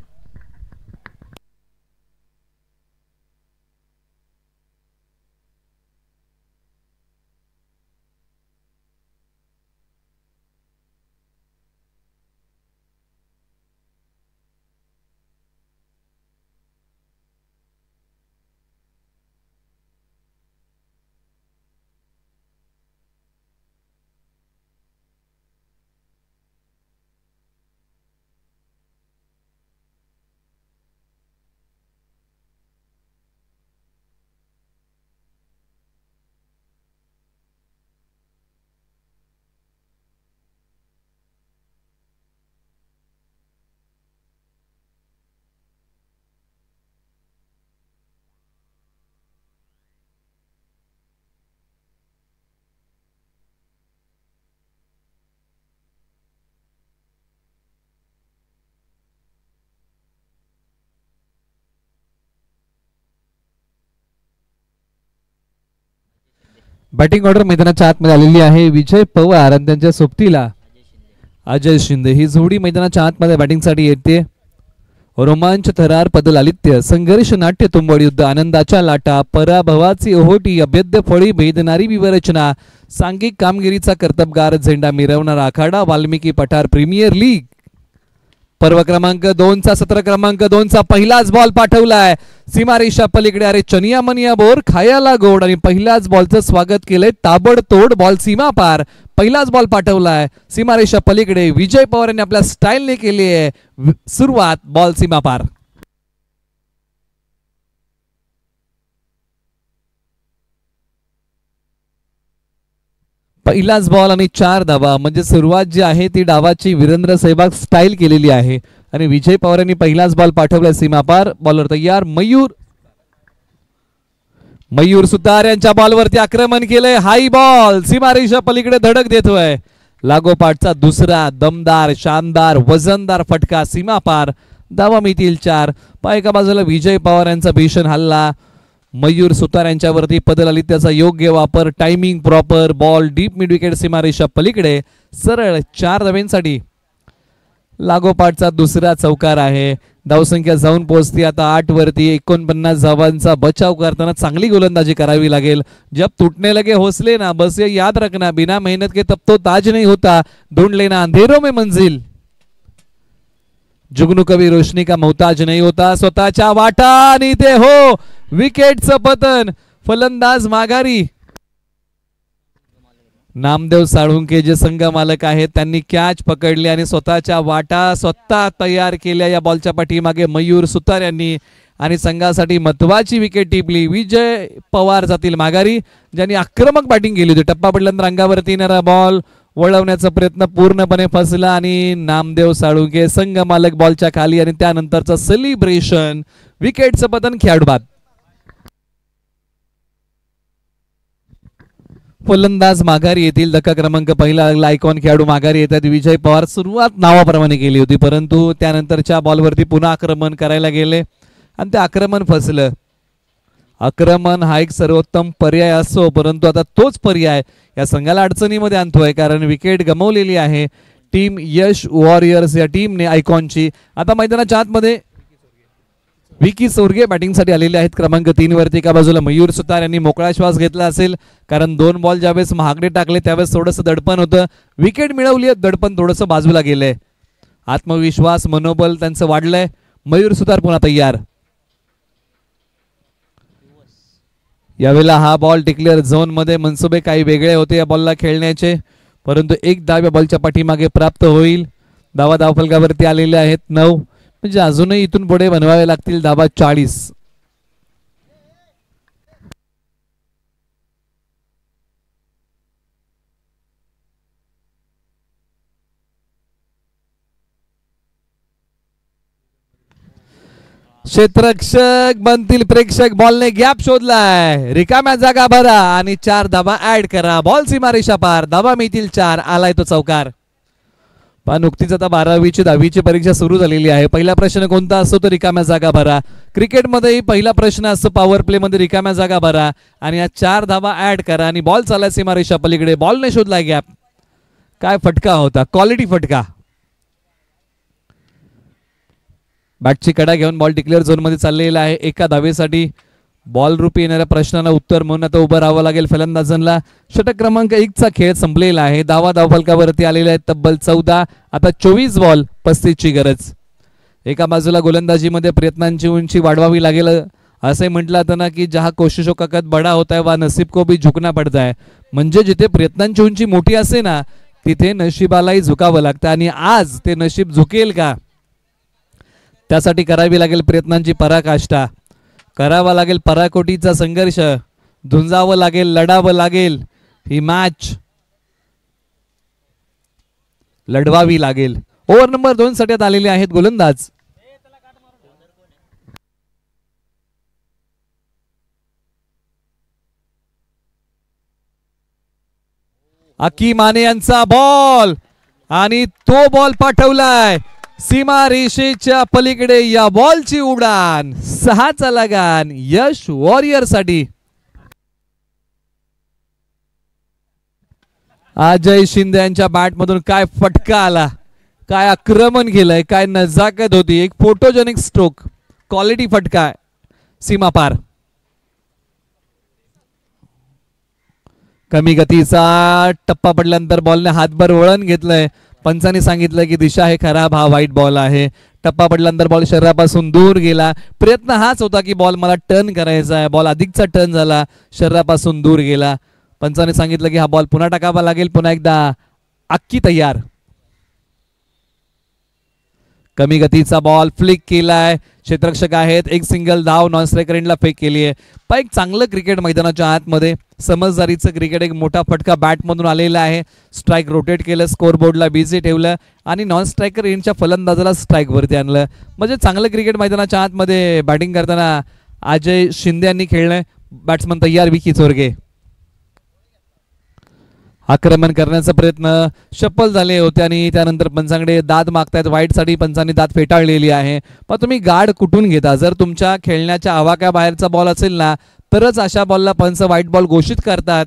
बॅटिंग ऑर्डर मैदानाच्या आतमध्ये आलेली आहे. विजय पवार आणि त्यांच्या सोबतीला अजय शिंदे ही जोडी मैदानाच्या आतमध्ये बॅटिंगसाठी येते. रोमांच थरार पदलालित्य संघर्ष नाट्य तुंबड युद्ध आनंदाच्या लाटा पराभवाची ओहोटी अभेद्य फळी भेदणारी विवरचना सांघिक कामगिरीचा कर्तबगार झेंडा मिरवणारा आखाडा वाल्मिकी पठार प्रीमियर लीग पर्व क्रमांक 2 सत्र क्रमांक 2 पहिलाच बॉल पाठवलाय सीमारेषा पलीकडे. अरे चनिया मनिया बोर खायाला गोड आणि पहिल्याच बॉलचं स्वागत केलंय ताबडतोड. बॉल सीमा पार. पहिलाच बॉल पाठवलाय सीमारेषा पलीकडे. विजय पवार यांनी आपल्या स्टाईलने केली आहे सुरुवात. बॉल सीमा पार. पहिलाच बॉल आणि 4 धावा म्हणजे सुरुवात जी आहे ती डावाची वीरेंद्र सहवाग स्टाईल केलेली आहे. आणि विजय पवार यांनी पहिलाच बॉल पाठवला सीमा पार. बॉलर तयार. मयूर सुतार यांच्या बॉलवरती आक्रमण केलंय. हाई बॉल सीमारेषा पलीकडे धडक देतोय. लागोपाठचा दुसरा दमदार शानदार वजनदार फटका सीमा पार. धावा मिळतील 4. एका बाजूला विजय पवार यांचा भीषण हल्ला. मयूर सुतार यांच्यावरती पदलालित्याचा योग्य वापर. Timing proper. Ball deep mid wicket सीमारेषा पलीकडे सरळ 4 धावांसाठी. लागोपाठचा दुसरा चौकार आहे. धावसंख्या जाऊन पोहोचते आता 8 वरती. 49 धावांचा बचाव करताना चांगली गोलंदाजी करावी लागेल. जब तुटने लगे हौसले ना बस ये याद रखना बिना मेहनत के तब तो ताज नहीं होता ढूंढ लेना अंधेरों में मंजिल. जुगनू कभी रोशनी का मोहताज नहीं होता. स्वतःच्या वाटा आणि ते हो विकेटचं पतन. फलंदाज माघारी. नामदेव साळुंके जे संघ मालक आहेत त्यांनी कॅच पकडली आणि स्वतःच्या वाटा स्वतः तयार केल्या. या बॉलच्या पाठीमागे मयूर सुतार यांनी आणि संघासाठी महत्वाची विकेट टिपली. विजय पवार जातील माघारी ज्यांनी आक्रमक बॅटिंग केली होती. टप्पा पडल्यानंतर अंगावरती येणारा बॉल वळवण्याचा प्रयत्न पूर्णपणे फसला आणि नामदेव साळुंके संघ मालक बॉलच्या खाली आणि त्यानंतरचं सेलिब्रेशन. विकेटचं पतन खेळाडू बाद. फलंदाज माघारी येतील. धक्का क्रमांक पहिला आयकॉन खेळाडू माघारी येतात. विजय पवार सुरुवात नावाप्रमाणे केली होती परंतु त्यानंतरच्या बॉलवरती पुन्हा आक्रमण करायला गेले आणि ते आक्रमण फसलं. आक्रमण हा एक सर्वोत्तम पर्याय असतो परंतु आता तोच पर्याय या संघाला अडचणीमध्ये आणतोय कारण विकेट गमावलेली आहे टीम यश वॉरियर्स या टीमने आयकॉनची. आता मैदानाच्या आतमध्ये विकी सोरगे बॅटिंगसाठी आलेले आहेत क्रमांक 3 वरती. एका बाजूला मयूर सुतार यांनी मोकळा श्वास घेतला असेल, कारण 2 बॉल ज्यावेळेस महागडे टाकले त्यावेळेस थोडंसं दडपण होतं. विकेट मिळवली, दडपण थोडंसं बाजूला गेलंय. आत्मविश्वास मनोबल त्यांचं वाढलंय. मयूर सुतार पुन्हा तयार. यावेळेला हा बॉल डिक्लेअर झोन मध्ये. मनसुबे काही वेगळे होते या बॉलला खेळण्याचे, परंतु एक धाव या बॉलच्या पाठीमागे प्राप्त होईल. धावा धावफलकावरती आलेले आहेत 9, म्हणजे अजूनही इथून पुढे बनवावे लागतील धावा 40. क्षेत्ररक्षक बनतील प्रेक्षक. बॉलने गॅप शोधलाय, रिकाम्या जागा भरा आणि 4 धावा ऍड करा. बॉल सीमारेषा पार, धावा मिळतील 4. आलाय तो चौकार. पण नुकतीच आता 12वीची 10वीची परीक्षा सुरू झालेली आहे. पहिला प्रश्न कोणता असतो तर रिकाम्या जागा भरा. क्रिकेटमध्येही पहिला प्रश्न असतो पॉवर प्ले मध्ये रिकाम्या जागा भरा आणि या 4 धावा ऍड करा. आणि बॉल चालला सीमारेषा पलीकडे. बॉलने शोधलाय गॅप. काय फटका होता, क्वालिटी फटका. बॅटची कडा घेऊन बॉल डिक्लेअर झोन मध्ये चाललेला आहे. एका धावेसाठी बॉल रूपी येणाऱ्या प्रश्नांना उत्तर म्हणून आता उभं राहावं लागेल फलंदाजांना. षटक क्रमांक 1 चा खेळ संपलेला आहे. धावा धावफलकावरती आलेल्या आहेत तब्बल 14. आता 24 बॉल 35 ची गरज. एका बाजूला गोलंदाजीमध्ये प्रयत्नांची उंची वाढवावी लागेल. असे म्हटलं जातं ना की जहा कोशिशों का कद बडा होता है वा नसीब को भी झुकना पडता है. म्हणजे जिथे प्रयत्नांची उंची मोठी असते ना तिथे नशिबालाही झुकावं लागतं. आणि आज ते नशीब झुकेल का, त्यासाठी करावी लागेल प्रयत्नांची पराकाष्ठा, करावा लागेल पराकोटीचा संघर्ष, झुंजावं लागेल, लढावं लागेल. ही मॅच लढवावी लागेल. ओव्हर नंबर 2 साठी आलेले आहेत गोलंदाज. अक्की माने यांचा बॉल आणि तो बॉल पाठवलाय सीमा रेषेच्या पलीकडे. या बॉलची उडान 6चा लगान यश वॉरियर साठी. अजय शिंदे यांच्या बॅट मधून काय फटका आला, काय आक्रमण केलंय, काय नजाकत होती. एक फोटोजेनिक स्ट्रोक, क्वालिटी फटका, सीमा पार. कमी गतीचा टप्पा पडल्यानंतर बॉलने हातभर वळण घेतलंय. पंचांनी सांगितलं की दिशा आहे खराब, हा वाईट बॉल आहे. टप्पा पडल्यानंतर बॉल शरीरापासून दूर गेला. प्रयत्न हाच होता की बॉल मला टर्न करायचा आहे. बॉल अधिकचा टर्न झाला, शरीरापासून दूर गेला. पंचांनी सांगितलं की हा बॉल पुन्हा टाकावा लागेल. पुन्हा एकदा अक्की तयार. कमी गतीचा बॉल फ्लिक केलाय. क्षेत्ररक्षक आहेत, एक सिंगल धाव नॉन स्ट्रायकर एंडला फेक केली आहे. पण एक चांगलं क्रिकेट मैदानाच्या आतमध्ये समजदारीचं क्रिकेट. एक मोठा फटका बॅट मधून आलेला आहे. स्ट्राईक रोटेट केलं, स्कोर बोर्डला बिझी ठेवलं आणि नॉन स्ट्रायकर एंडच्या फलंदाजाला स्ट्राईक वरती आणलं. म्हणजे चांगलं क्रिकेट मैदानाच्या आतमध्ये बॅटिंग करताना अजय शिंदे यांनी खेळलंय. बॅट्समन तयार विकी चोरगे. आक्रमण करण्याचा प्रयत्न सफल झाले होते आणि त्यानंतर पंचांकडे दाद मागतायत. वाईट साठी पंचांनी दाद फेटाळलेली आहे. पण तुम्ही गाड कुठून घेता, जर तुमच्या खेळण्याच्या आवाक्याबाहेरचा बॉल असेल ना तरच अशा बॉलला पंच वाईट बॉल घोषित करतात.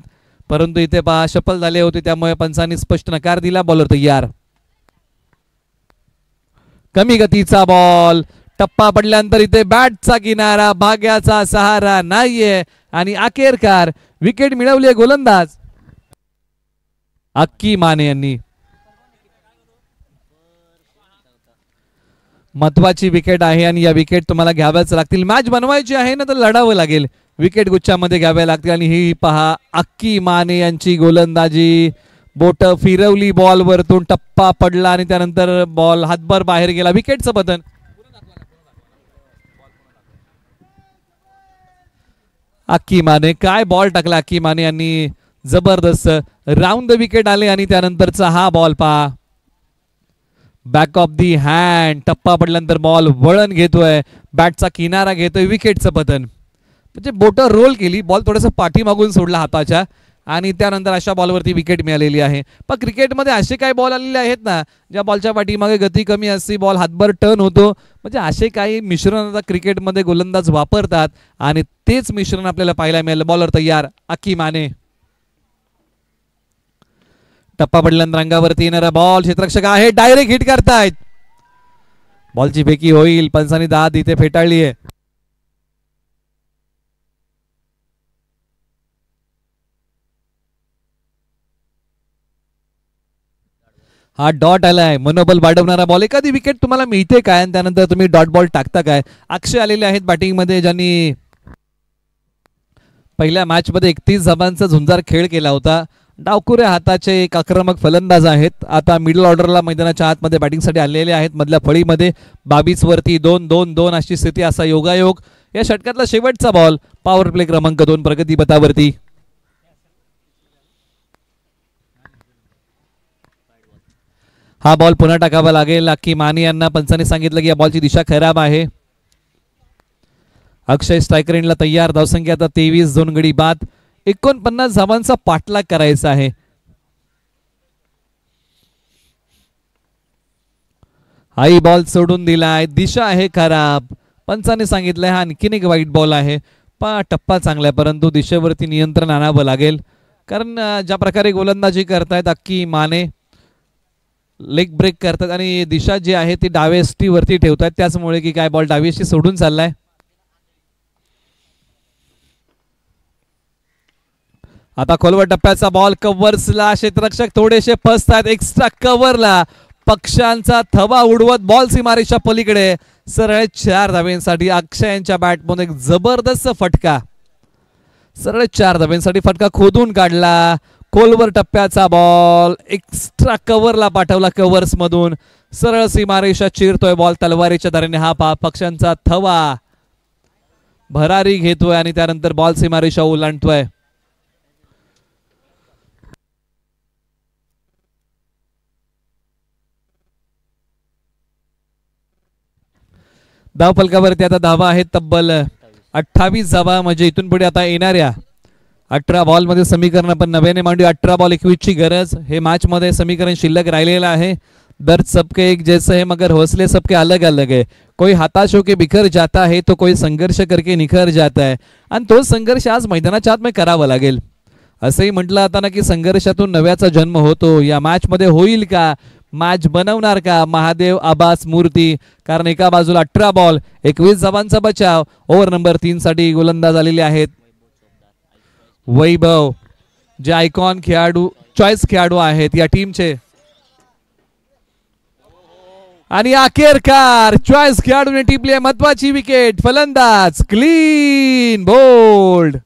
परंतु इथे पहा सफल झाले होते त्यामुळे पंचांनी स्पष्ट नकार दिला. बॉलर तयार. कमी गतीचा बॉल, टप्पा पडल्यानंतर इथे बॅटचा किनारा, भाग्याचा सहारा नाहीये आणि अखेरकार विकेट मिळवली गोलंदाज अक्की माने यांनी. महत्वाची विकेट आहे आणि या विकेट तुम्हाला घ्याव्याच लागतील. मॅच बनवायची आहे ना तर लढावं लागेल. विकेट गुच्छामध्ये घ्याव्या लागतील आणि ही पहा अक्की माने यांची गोलंदाजी. बोट फिरवली बॉल वरतून, टप्पा पडला आणि त्यानंतर बॉल हातभर बाहेर गेला. विकेटचं पतन. अक्की माने काय बॉल टाकला अक्की माने यांनी, जबरदस्त. राऊंड द विकेट आले आणि त्यानंतरचा हा बॉल पहा, बॅक ऑफ दी हँड. टप्पा पडल्यानंतर बॉल वळण घेतोय, बॅटचा किनारा घेतोय. विकेटचं पतन. म्हणजे बोट रोल केली, बॉल थोडंसं पाठीमागून सोडला हाताच्या आणि त्यानंतर अशा बॉलवरती विकेट मिळालेली आहे. पण क्रिकेटमध्ये असे काही बॉल आलेले आहेत ना ज्या बॉलच्या पाठीमागे गती कमी असते, बॉल हातभर टर्न होतो. म्हणजे असे काही मिश्रण आता क्रिकेटमध्ये गोलंदाज वापरतात आणि तेच मिश्रण आपल्याला पाहायला मिळालं. बॉलर तयार अक्की माने. टप्पा पडल्यानंतर अंगावरती येणारा बॉल, क्षेत्ररक्षक आहे, डायरेक्ट हिट करतायत. बॉलची फेकी होईल. पंचांनी दाद इथे फेटाळली आहे. हा डॉट आलाय, मनोबल वाढवणारा बॉल. एखादी विकेट तुम्हाला मिळते काय आणि त्यानंतर तुम्ही डॉट बॉल टाकता काय? अक्षय आलेले आहेत बॅटिंग मध्ये, ज्यांनी पहिल्या मॅच मध्ये 31 धावांचा झुंजार खेळ केला होता. डावखुऱ्या हाताचे एक आक्रमक फलंदाज आहेत. आता मिडल ऑर्डरला मैदानाच्या आतमध्ये बॅटिंगसाठी आलेले आहेत. मधल्या फळीमध्ये 22 वरती 2-2-2 अशी स्थिती, असा योगायोग. या षटकातला शेवटचा बॉल, पॉवर प्ले क्रमांक 2 प्रगतीपथावरती. हा बॉल पुन्हा टाकावा लागेल. अक्की माने यांना पंचांनी सांगितलं की या बॉलची दिशा खराब आहे. अक्षय स्ट्रायकर एंडला तयार. धावसंख्या आता 23, 2 गडी बाद. 49 धावांचा पाठलाग करायचा आहे. हाही बॉल सोडून दिलाय, दिशा आहे खराब. पंचांनी सांगितलंय हा आणखीन एक वाईट बॉल आहे. टप्पा चांगला आहे परंतु दिशेवरती नियंत्रण आणावं लागेल. कारण ज्या प्रकारे गोलंदाजी करतायत अक्की माने, लेग ब्रेक करतात आणि दिशा जी आहे ती डावेष्टी वरती ठेवतात, त्याचमुळे की काय बॉल डावीष्टी सोडून चाललाय. आता खोलवर टप्प्याचा बॉल कव्हर्सला. क्षेत्ररक्षक थोडेसे फसतात एक्स्ट्रा कव्हरला. पक्षांचा थवा उडवत बॉल सीमारेषा पलीकडे. सरळ 4 धाब्यांसाठी अक्षय यांच्या बॅटमधून एक जबरदस्त फटका. सरळ 4 धाब्यांसाठी फटका खोदून काढला. खोलवर टप्प्याचा बॉल एक्स्ट्रा कव्हरला पाठवला. कव्हर्स मधून सरळ सीमारेषा चिरतोय बॉल तलवारीच्या धारेने. हा पक्षांचा थवा भरारी घेतोय आणि त्यानंतर बॉल सीमारेषा ओलांडतोय. धावफलकावरती आता धावा आहेत तब्बल 28 धावा. म्हणजे इथून पुढे आता येणाऱ्या 18 बॉल मध्ये समीकरण आपण नव्याने मांडू. 18 बॉल 21 ची गरज. हे मॅच मध्ये समीकरण शिल्लक राहिलेलं आहे. दर्द सबके एक जैसे है मगर हौसले सबके अलग अलग है. कोई हताश होके बिखर जाता है तो कोई संघर्ष करके निखर जाता है. आणि तो संघर्ष आज मैदानाच्या आत मध्ये करावा लागेल. असंही म्हटलं आता ना की संघर्षातून नव्याचा जन्म होतो. या मॅच मध्ये होईल का? मॅच बनवणार का महादेव आबास मूर्ती? कारण एका बाजूला 18 बॉल 21 धावांचा बचाव. ओव्हर नंबर 3 साठी गोलंदाज आलेले आहेत वैभव, जे आयकॉन खेळाडू, चॉईस खेळाडू आहेत या टीमचे. आणि अखेरकार चॉईस खेळाडूने टिपली महत्वाची विकेट. फलंदाज क्लीन बोल्ड.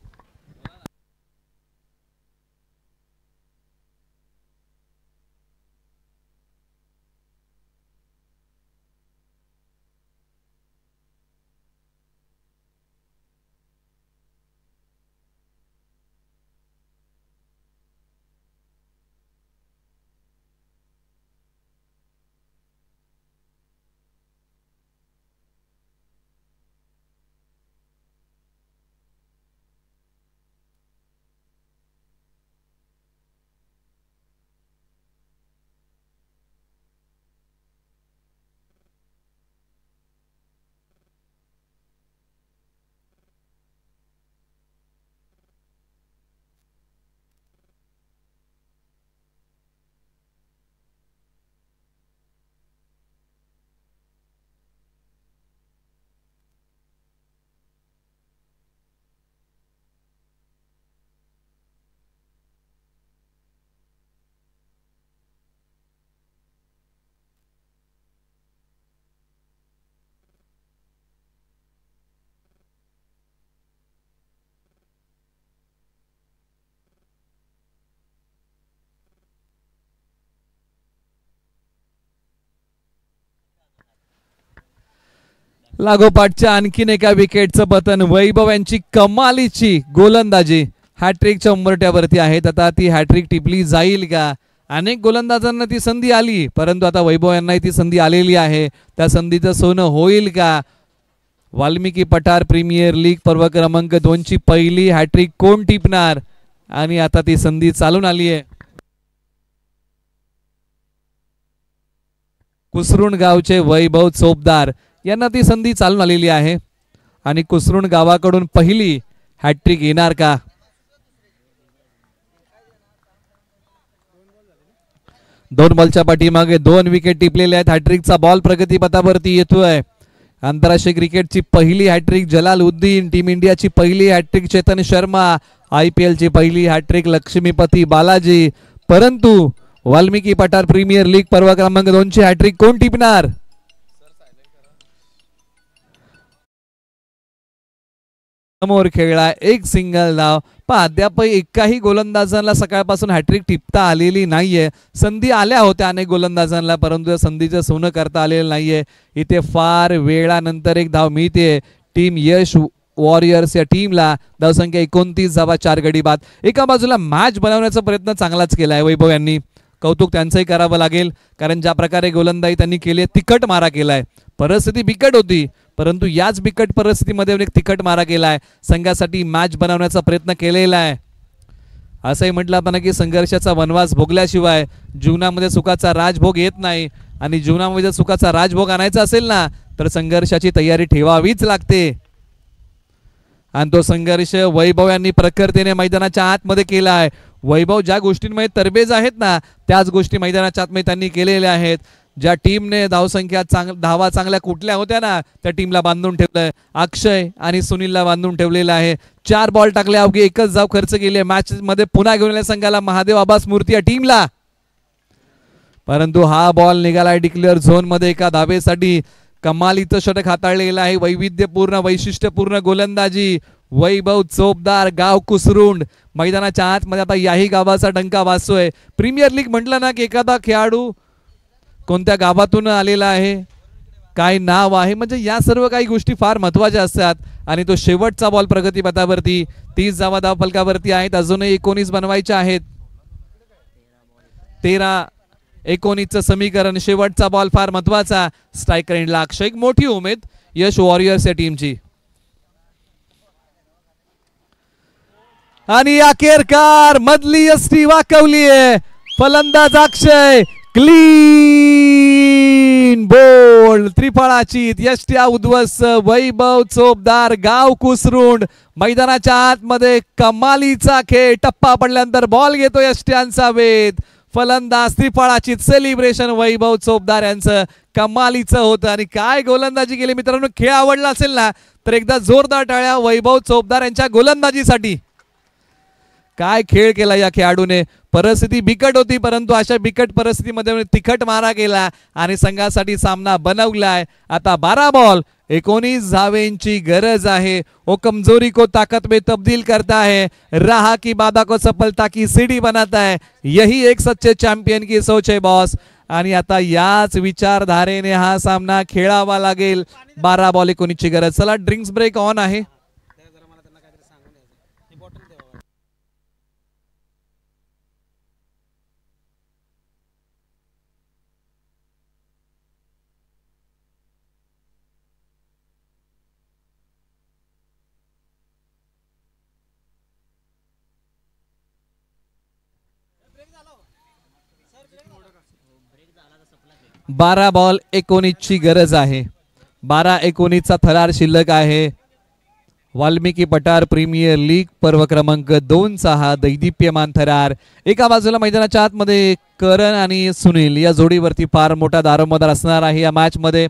लागोपाठच्या आणखीन एका विकेटचं पतन. वैभव यांची कमालीची गोलंदाजी हॅट्रिकच्या उंबरट्यावरती आहेत. आता ती हॅट्रिक टिपली जाईल का? अनेक गोलंदाजांना ती संधी आली परंतु आता वैभव यांनाही ती संधी आलेली आहे. त्या संधीचं सोनं होईल का? वाल्मिकी पठार प्रीमियर लीग पर्व क्रमांक 2 ची पहिली हॅट्रिक कोण टिपणार? आणि आता ती संधी चालून आली आहे. कुसरुण गावचे वैभव चोपदार यांना ती संधी चालून आलेली आहे. आणि कुसरुण गावाकडून पहिली हॅट्रिक येणार का? दोन बॉलच्या पाठीमागे 2 विकेट टिपलेले आहेत. हॅट्रिकचा बॉल प्रगतीपथावरती येतोय. आंतरराष्ट्रीय क्रिकेटची पहिली हॅट्रिक जलालुद्दीन, टीम इंडियाची पहिली हॅट्रिक चेतन शर्मा, IPL ची पहिली हॅट्रिक लक्ष्मीपती बालाजी. परंतु वाल्मिकी पठार प्रीमियर लीग पर्व क्रमांक 2 ची हॅट्रिक कोण टिपणार? समोर खेळला एक सिंगल धाव. पण अद्याप एकाही गोलंदाजांना सकाळपासून हॅट्रिक टिपता आलेली नाहीये. संधी आल्या होत्या अनेक गोलंदाजांना, परंतु संधीचं सोनं करता आलेलं नाहीये. इथे फार वेळानंतर एक धाव मिळते टीम यश वॉरियर्स या टीमला. धावसंख्या 29 धावा 4 गडी बाद. एका बाजूला मॅच बनवण्याचा प्रयत्न चांगलाच केलाय वैभव यांनी, कौतुक त्यांचंही करावं लागेल, कारण ज्या प्रकारे गोलंदाजी त्यांनी केली, तिखट मारा केलाय. परिस्थिती बिकट होती, परंतु याच बिकट परिस्थितीमध्ये एक तिखट मारा केलाय. संघासाठी मॅच बनवण्याचा प्रयत्न केलेला आहे. असंही म्हटलं आपण की संघर्षाचा वनवास भोगल्याशिवाय जीवनामध्ये सुखाचा राजभोग येत नाही. आणि जीवनामध्ये जर सुखाचा राजभोग आणायचा असेल ना, तर संघर्षाची तयारी ठेवावीच लागते. आणि तो संघर्ष वैभव यांनी प्रखरतेने मैदानाच्या आतमध्ये केला आहे. वैभव ज्या गोष्टींमध्ये तरबेज आहेत ना, त्याच गोष्टी मैदानाच्या आतमध्ये त्यांनी केलेल्या आहेत. ज्या टीमने धावसंख्या धावा चांगल्या कुठल्या होत्या ना, त्या टीमला बांधून ठेवलंय. अक्षय आणि सुनीलला बांधून ठेवलेलं आहे. 4 बॉल टाकले, अवघी एकच धाव खर्च केली. मॅच मध्ये पुन्हा घेऊन आल्या संघाला महादेव आबा स्मृती या टीमला, परंतु हा बॉल निघालाय डिक्लेअर झोन मध्ये एका धावेसाठी. कमालीचं षटक हाताळलेलं आहे. वैविध्यपूर्ण वैशिष्ट्यपूर्ण गोलंदाजी वैभव चोपदार, गाव कुसरुंड. मैदानाच्या आतमध्ये आता याही गावाचा डंका वाजतोय. प्रीमियर लीग म्हटलं ना की एखादा खेळाडू कोणत्या गावातून आलेला आहे, काय नाव आहे, म्हणजे या सर्व काही गोष्टी फार महत्वाच्या असतात. आणि तो शेवटचा बॉल प्रगती पथावरती. 30 धावा धाव फलकावरती आहेत. अजूनही 19 बनवायच्या आहेत. 13-19 समीकरण. शेवटचा बॉल फार महत्वाचा. स्ट्रायकर एंडला अक्षय. एक मोठी उमेद यश वॉरियर्स या टीमची. आणि अखेरकार मधली यष्टी वाकवलीये. फलंदाज अक्षय, क्लीन बोल्ड, त्रिफळाची यष्ट्या उद्ध्वस्त. वैभव चोपदार, गाव कुसरुंड. मैदानाच्या आतमध्ये कमालीचा खेळ. टप्पा पडल्यानंतर बॉल घेतो यष्ट्यांचा वेध. फलंदाज त्रिफळाची सेलिब्रेशन वैभव चोपदार यांचं कमालीचं होतं. आणि काय गोलंदाजी केली मित्रांनो. खेळ आवडला असेल ना, तर एकदा जोरदार टाळ्या वैभव चोपदार यांच्या गोलंदाजीसाठी. काय खेळ केला या खेळाडूने. परिस्थिती बिकट होती, परंतु अशा बिकट परिस्थितीमध्ये तिखट मारा केला आणि संघासाठी सामना बनवलाय. आता 12 बॉल 19 धावेंची गरज आहे. ओ कमजोरी को ताकत में तब्दील करता है, रहा की बाधा को सफलता की सीढ़ी बनाता है. यही एक सच्चे चॅम्पियन की सोच है बॉस. आणि आता याच विचारधारेने हा सामना खेळावा लागेल. 12 बॉल 19 ची गरज. चला ड्रिंक्स ब्रेक ऑन आहे. बारा बॉल 19 ची गरज आहे. 12-19 चा थरार शिल्लक आहे. वाल्मिकी पठार प्रीमियर लीग पर्व क्रमांक 2 चा हा दैदिप्यमान थरार. एका बाजूला मैदानाच्या आतमध्ये करण आणि सुनील या जोडीवरती फार मोठा दारोमदार असणार आहे या मॅच मध्ये.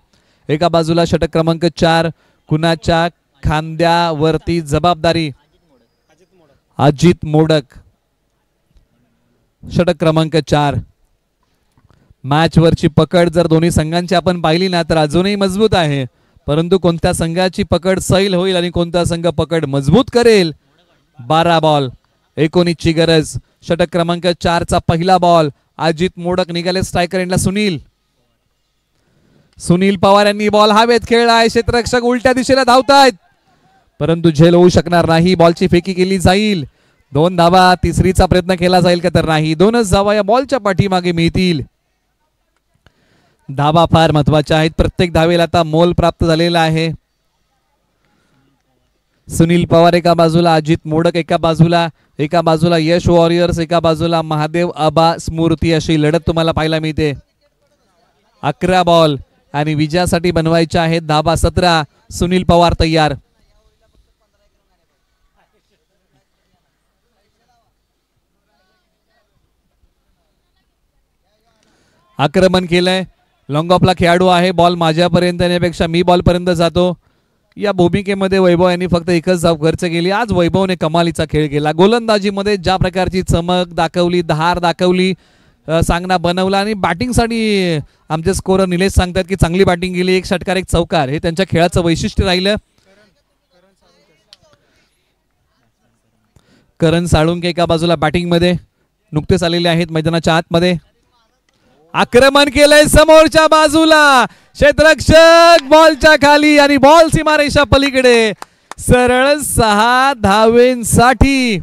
एका बाजूला षटक क्रमांक 4 कुणाच्या खांद्यावरती जबाबदारी. अजित मोडक षटक क्रमांक 4. मॅच वरची पकड जर दोन्ही संघांची आपण पाहिली ना, तर अजूनही मजबूत आहे, परंतु कोणत्या संघाची पकड सैल होईल आणि कोणता संघ पकड मजबूत करेल. 12 बॉल 19 ची गरज. षटक क्रमांक 4 चा पहिला बॉल. अजित मोडक निघाले स्ट्रायकर एंडला. सुनील पवार यांनी बॉल हवेत खेळला आहे. क्षेत्ररक्षक उलट्या दिशेला धावतायत, परंतु झेल होऊ शकणार नाही. बॉलची फेकी केली जाईल. 2 धावा. तिसरीचा प्रयत्न केला जाईल का, तर नाही. 2च धावा या बॉलच्या पाठीमागे मिळतील. धावा फार महत्वाच्या आहेत. प्रत्येक धावेला आता मोल प्राप्त झालेला आहे. सुनील पवार एका बाजूला, अजित मोडक एका बाजूला यश वॉरियर्स एका बाजूला, महादेव आबा स्मृती अशी लढत तुम्हाला पाहायला मिळते. 11 बॉल आणि विजयासाठी बनवायच्या आहेत धावा 17. सुनील पवार तयार. आक्रमण केलंय. लॉंग ऑफला खेळाडू आहे. बॉल माझ्यापर्यंत येण्यापेक्षा मी बॉल पर्यंत जातो या भूमिकेमध्ये वैभव यांनी फक्त एकच धाव खर्च केली. आज वैभवने कमालीचा खेळ केला. गोलंदाजीमध्ये ज्या प्रकारची चमक दाखवली, धार दाखवली, सामना बनवला आणि बॅटिंगसाठी आमचे स्कोरर निलेश सांगतात की चांगली बॅटिंग केली, एक षटकार एक चौकार हे त्यांच्या खेळाचं वैशिष्ट्य राहिलं. करण साळुंके एका बाजूला बॅटिंग मध्ये नुकतेच आलेले आहेत मैदानाच्या आतमध्ये. आक्रमण केलंय समोरच्या बाजूला, क्षेत्ररक्षक बॉलच्या खाली आणि बॉल सीमारेषा पलीकडे. सरळ 6 धावेंसाठी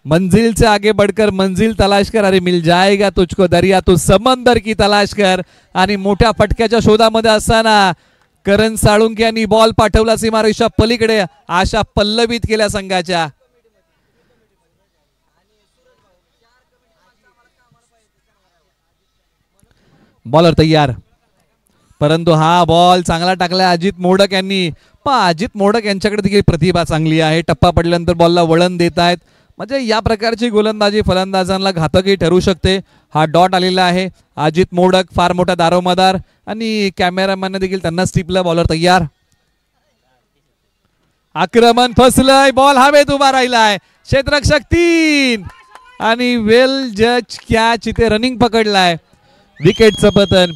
मंजिल से आगे बढ़कर मंजिल तलाश कर, अरे मिल जाएगा तुझको दरिया तू समंदर की तलाश कर. आणि मोठ्या फटक्याच्या शोधामध्ये असताना करण साळुंके यांनी बॉल पाठवला सीमारेषा पलीकडे, आशा पल्लवित केल्या संघाच्या. बॉलर तयार, परंतु हा बॉल चांगला टाकला अजित मोडक यांनी. अजित मोडक यांच्याकडे देखील प्रतिभा चांगली आहे. टप्पा पडल्यानंतर बॉलला वळण देत आहेत, म्हणजे या प्रकारची गोलंदाजी फलंदाजांना घातकही ठरू शकते. हा डॉट आलेला आहे. अजित मोडक फार मोठा दारोमदार आणि कॅमेरामॅन देखील त्यांना टिपलं. बॉलर तयार, आक्रमण फसलंय, बॉल हवेत उभा राहिलाय. क्षेत्ररक्षक 3 आणि वेल जज कॅच, इथे रनिंग पकडलाय. विकेटचं पतन,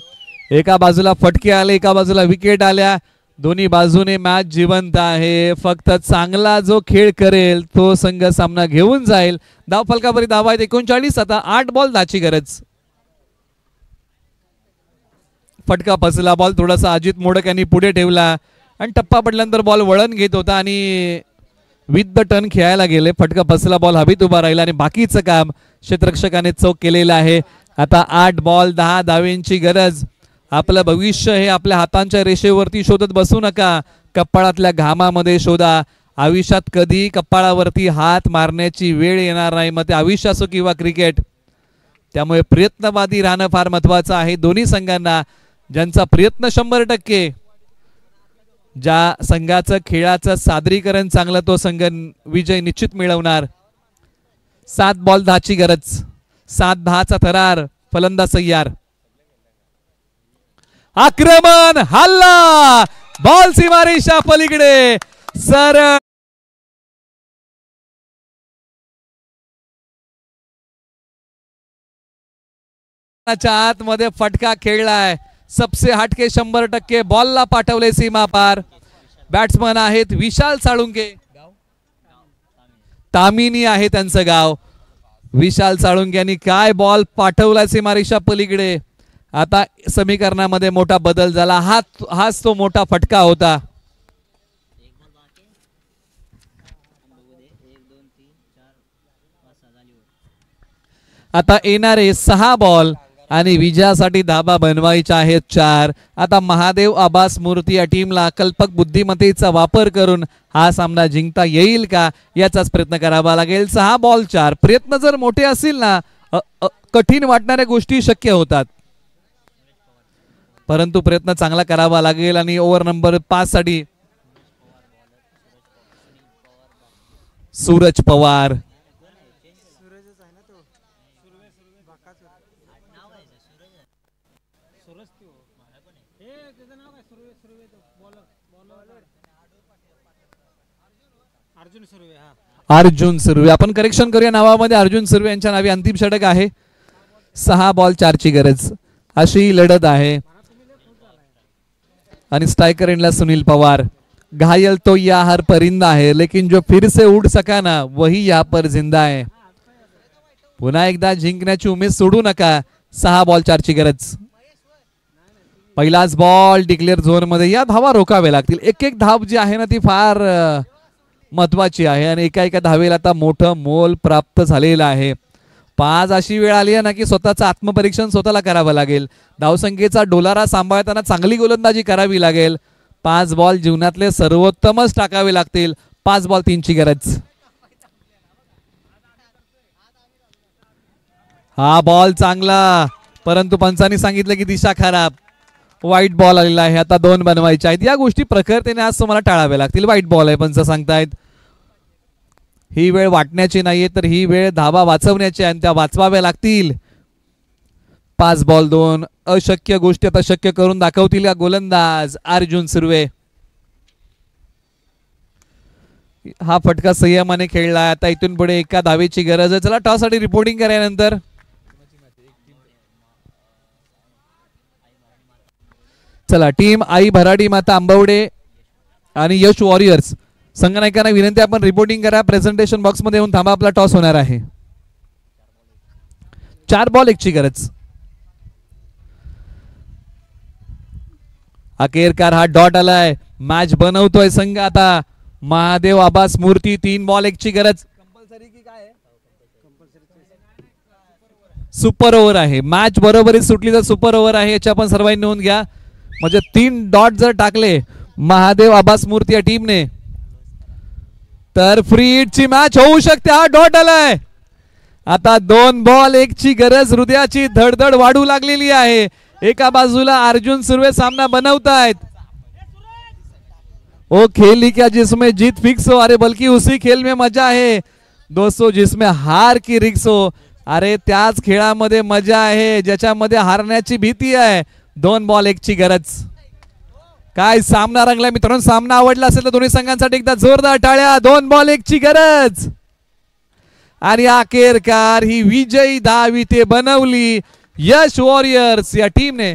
एका बाजूला फटके आले, एका बाजूला विकेट आल्या. दोन्ही बाजूने मॅच जिवंत आहे. फक्त चांगला जो खेळ करेल तो संघ सामना घेऊन जाईल. धाव फलकावरी धावा आहेत 39. आता 8 बॉल 10 ची गरज. फटका फसला, बॉल थोडासा अजित मोडक यांनी पुढे ठेवला आणि टप्पा पडल्यानंतर बॉल वळण घेत होता आणि विथ द टर्न खेळायला गेले. फटका फसला, बॉल हवेत उभा राहिला आणि बाकीचं काम क्षेत्ररक्षकाने चौक केलेलं आहे. आता 8 बॉल 10 धावेंची गरज. आपलं भविष्य हे आपल्या हातांच्या रेषेवरती शोधत बसू नका, कपाळातल्या घामामध्ये शोधा. आयुष्यात कधी कपाळावरती हात मारण्याची वेळ येणार नाही, मग ते आयुष्य असो किंवा क्रिकेट. त्यामुळे प्रयत्नवादी राहणं फार महत्वाचं आहे दोन्ही संघांना. ज्यांचा प्रयत्न 100%, ज्या संघाचं खेळाचं सादरीकरण चांगलं तो संघ विजय निश्चित मिळवणार. 7 बॉल 10 ची गरज. 7-10 चा थरार. फलंदाज तयार, आक्रमण, हल्ला, बॉल सीमारेषा पलीकडे. सरळ आतमध्ये फटका खेळलाय. सबसे हटके 100% बॉलला पाठवले सीमा पार. बॅट्समन आहेत विशाल साळुंके, तामिनी आहे त्यांचं गाव. विशाल साळुंके यांनी काय बॉल पाठवलाय सीमारेषा पलीकडे. आता समीकरणामध्ये मोठा बदल झाला. हाच तो मोठा फटका होता. आता येणारे 6 बॉल आणि विजयासाठी धाबा बनवायच्या आहेत 4. आता महादेव आबास मूर्ती या टीमला कल्पक बुद्धिमत्तेचा वापर करून हा सामना जिंकता येईल का याचाच प्रयत्न करावा लागेल. 6 बॉल 4. प्रयत्न जर मोठे असतील ना, कठीण वाटणाऱ्या गोष्टी शक्य होतात, परंतु प्रयत्न चांगला करावा लागेल. आणि ओव्हर नंबर 5 साठी सूरज पवार. अर्जुन सुर्वे, आपण करेक्शन करूया नावामध्ये. अर्जुन सुर्वे यांच्या नावे अंतिम षटक आहे. 6 बॉल 4 ची गरज अशी लढत आहे. आणि स्ट्राइकर एंडला सुनील पवार. घायल तो या हर परिंदा है लेकिन जो फिर से उड़ सका ना वही यहाँ पर जिंदा है. पुन्हा एकदा जिंकण्याची उमेद सोडू नका. 6 बॉल 4 ची गरज. पहिलाच बॉल डिक्लेअर झोन मध्ये. या धावा रोखावे लागतील. एक धाव जी आहे ना ती फार महत्वाची आहे आणि एका धावेला आता मोठं मोल प्राप्त झालेलं आहे. 5 अशी वेळ आली आहे ना की स्वतःचं आत्मपरीक्षण स्वतःला करावं लागेल. धावसंख्येचा डोलारा सांभाळताना चांगली गोलंदाजी करावी लागेल. 5 बॉल जीवनातले सर्वोत्तमच टाकावे लागतील. 5 बॉल 3 ची गरज. हा बॉल चांगला, परंतु पंचांनी सांगितलं की दिशा खराब. वाईट बॉल आलेला आहे. आता 2 बनवायचे आहेत. या गोष्टी प्रखरतेने आज तुम्हाला टाळाव्या लागतील. वाईट बॉल आहे पंच सांगतायत. ही वेळ वाटण्याची नाहीये, तर ही वेळ धावा वाचवण्याची आणि त्या वाचवाव्या लागतील. 5 बॉल 2. अशक्य गोष्टी आता शक्य करून दाखवतील का गोलंदाज अर्जुन सुर्वे. हा फटका संयमाने खेळला. आता इथून पुढे एका धावेची गरज आहे. चला टॉस साठी रिपोर्टिंग करायनंतर चला टीम आई भराडी माता आंबवडे आणि यश वॉरियर्स संघनायकांना विनंती आपण रिपोर्टिंग करा. प्रेझेंटेशन बॉक्स मध्ये येऊन थांबा. आपला टॉस होणार आहे. 4 बॉल 1 ची गरज. अखेरकार हा डॉट आलाय. मॅच बनवतोय संघ आता. महादेव आबास मूर्ती 3 बॉल 1 ची गरज. सुपर ओव्हर आहे. मॅच बरोबरी सुटली तर सुपर ओव्हर आहे. याची आपण सर्वांनी नोंद घ्या. म्हणजे 3 डॉट जर टाकले महादेव आबास मूर्ती या टीमने तर फ्री हिट ची मॅच होऊ शकते. हा डॉट आलाय. आता 2 बॉल 1 ची गरज. हृदयाची धडधड वाढू लागलेली आहे. एका बाजूला अर्जुन सुर्वे सामना बनवतायत. ओ खेल क्या जिसमें जीत फिक्स हो, अरे बल्कि उसी खेल में मजा है दोस्तों जिसमें हार की रिक्स हो. अरे त्याच खेळामध्ये मजा आहे ज्याच्यामध्ये हारण्याची भीती आहे. 2 बॉल 1 ची गरज. काय सामना रंगला मित्रांनो. सामना आवडला असेल तर दोन्ही संघांसाठी एकदा जोरदार टाळ्या. 2 बॉल 1 ची गरज आणि अखेरकार ही विजयी धाव इथे बनवली यश वॉरियर्स या टीमने.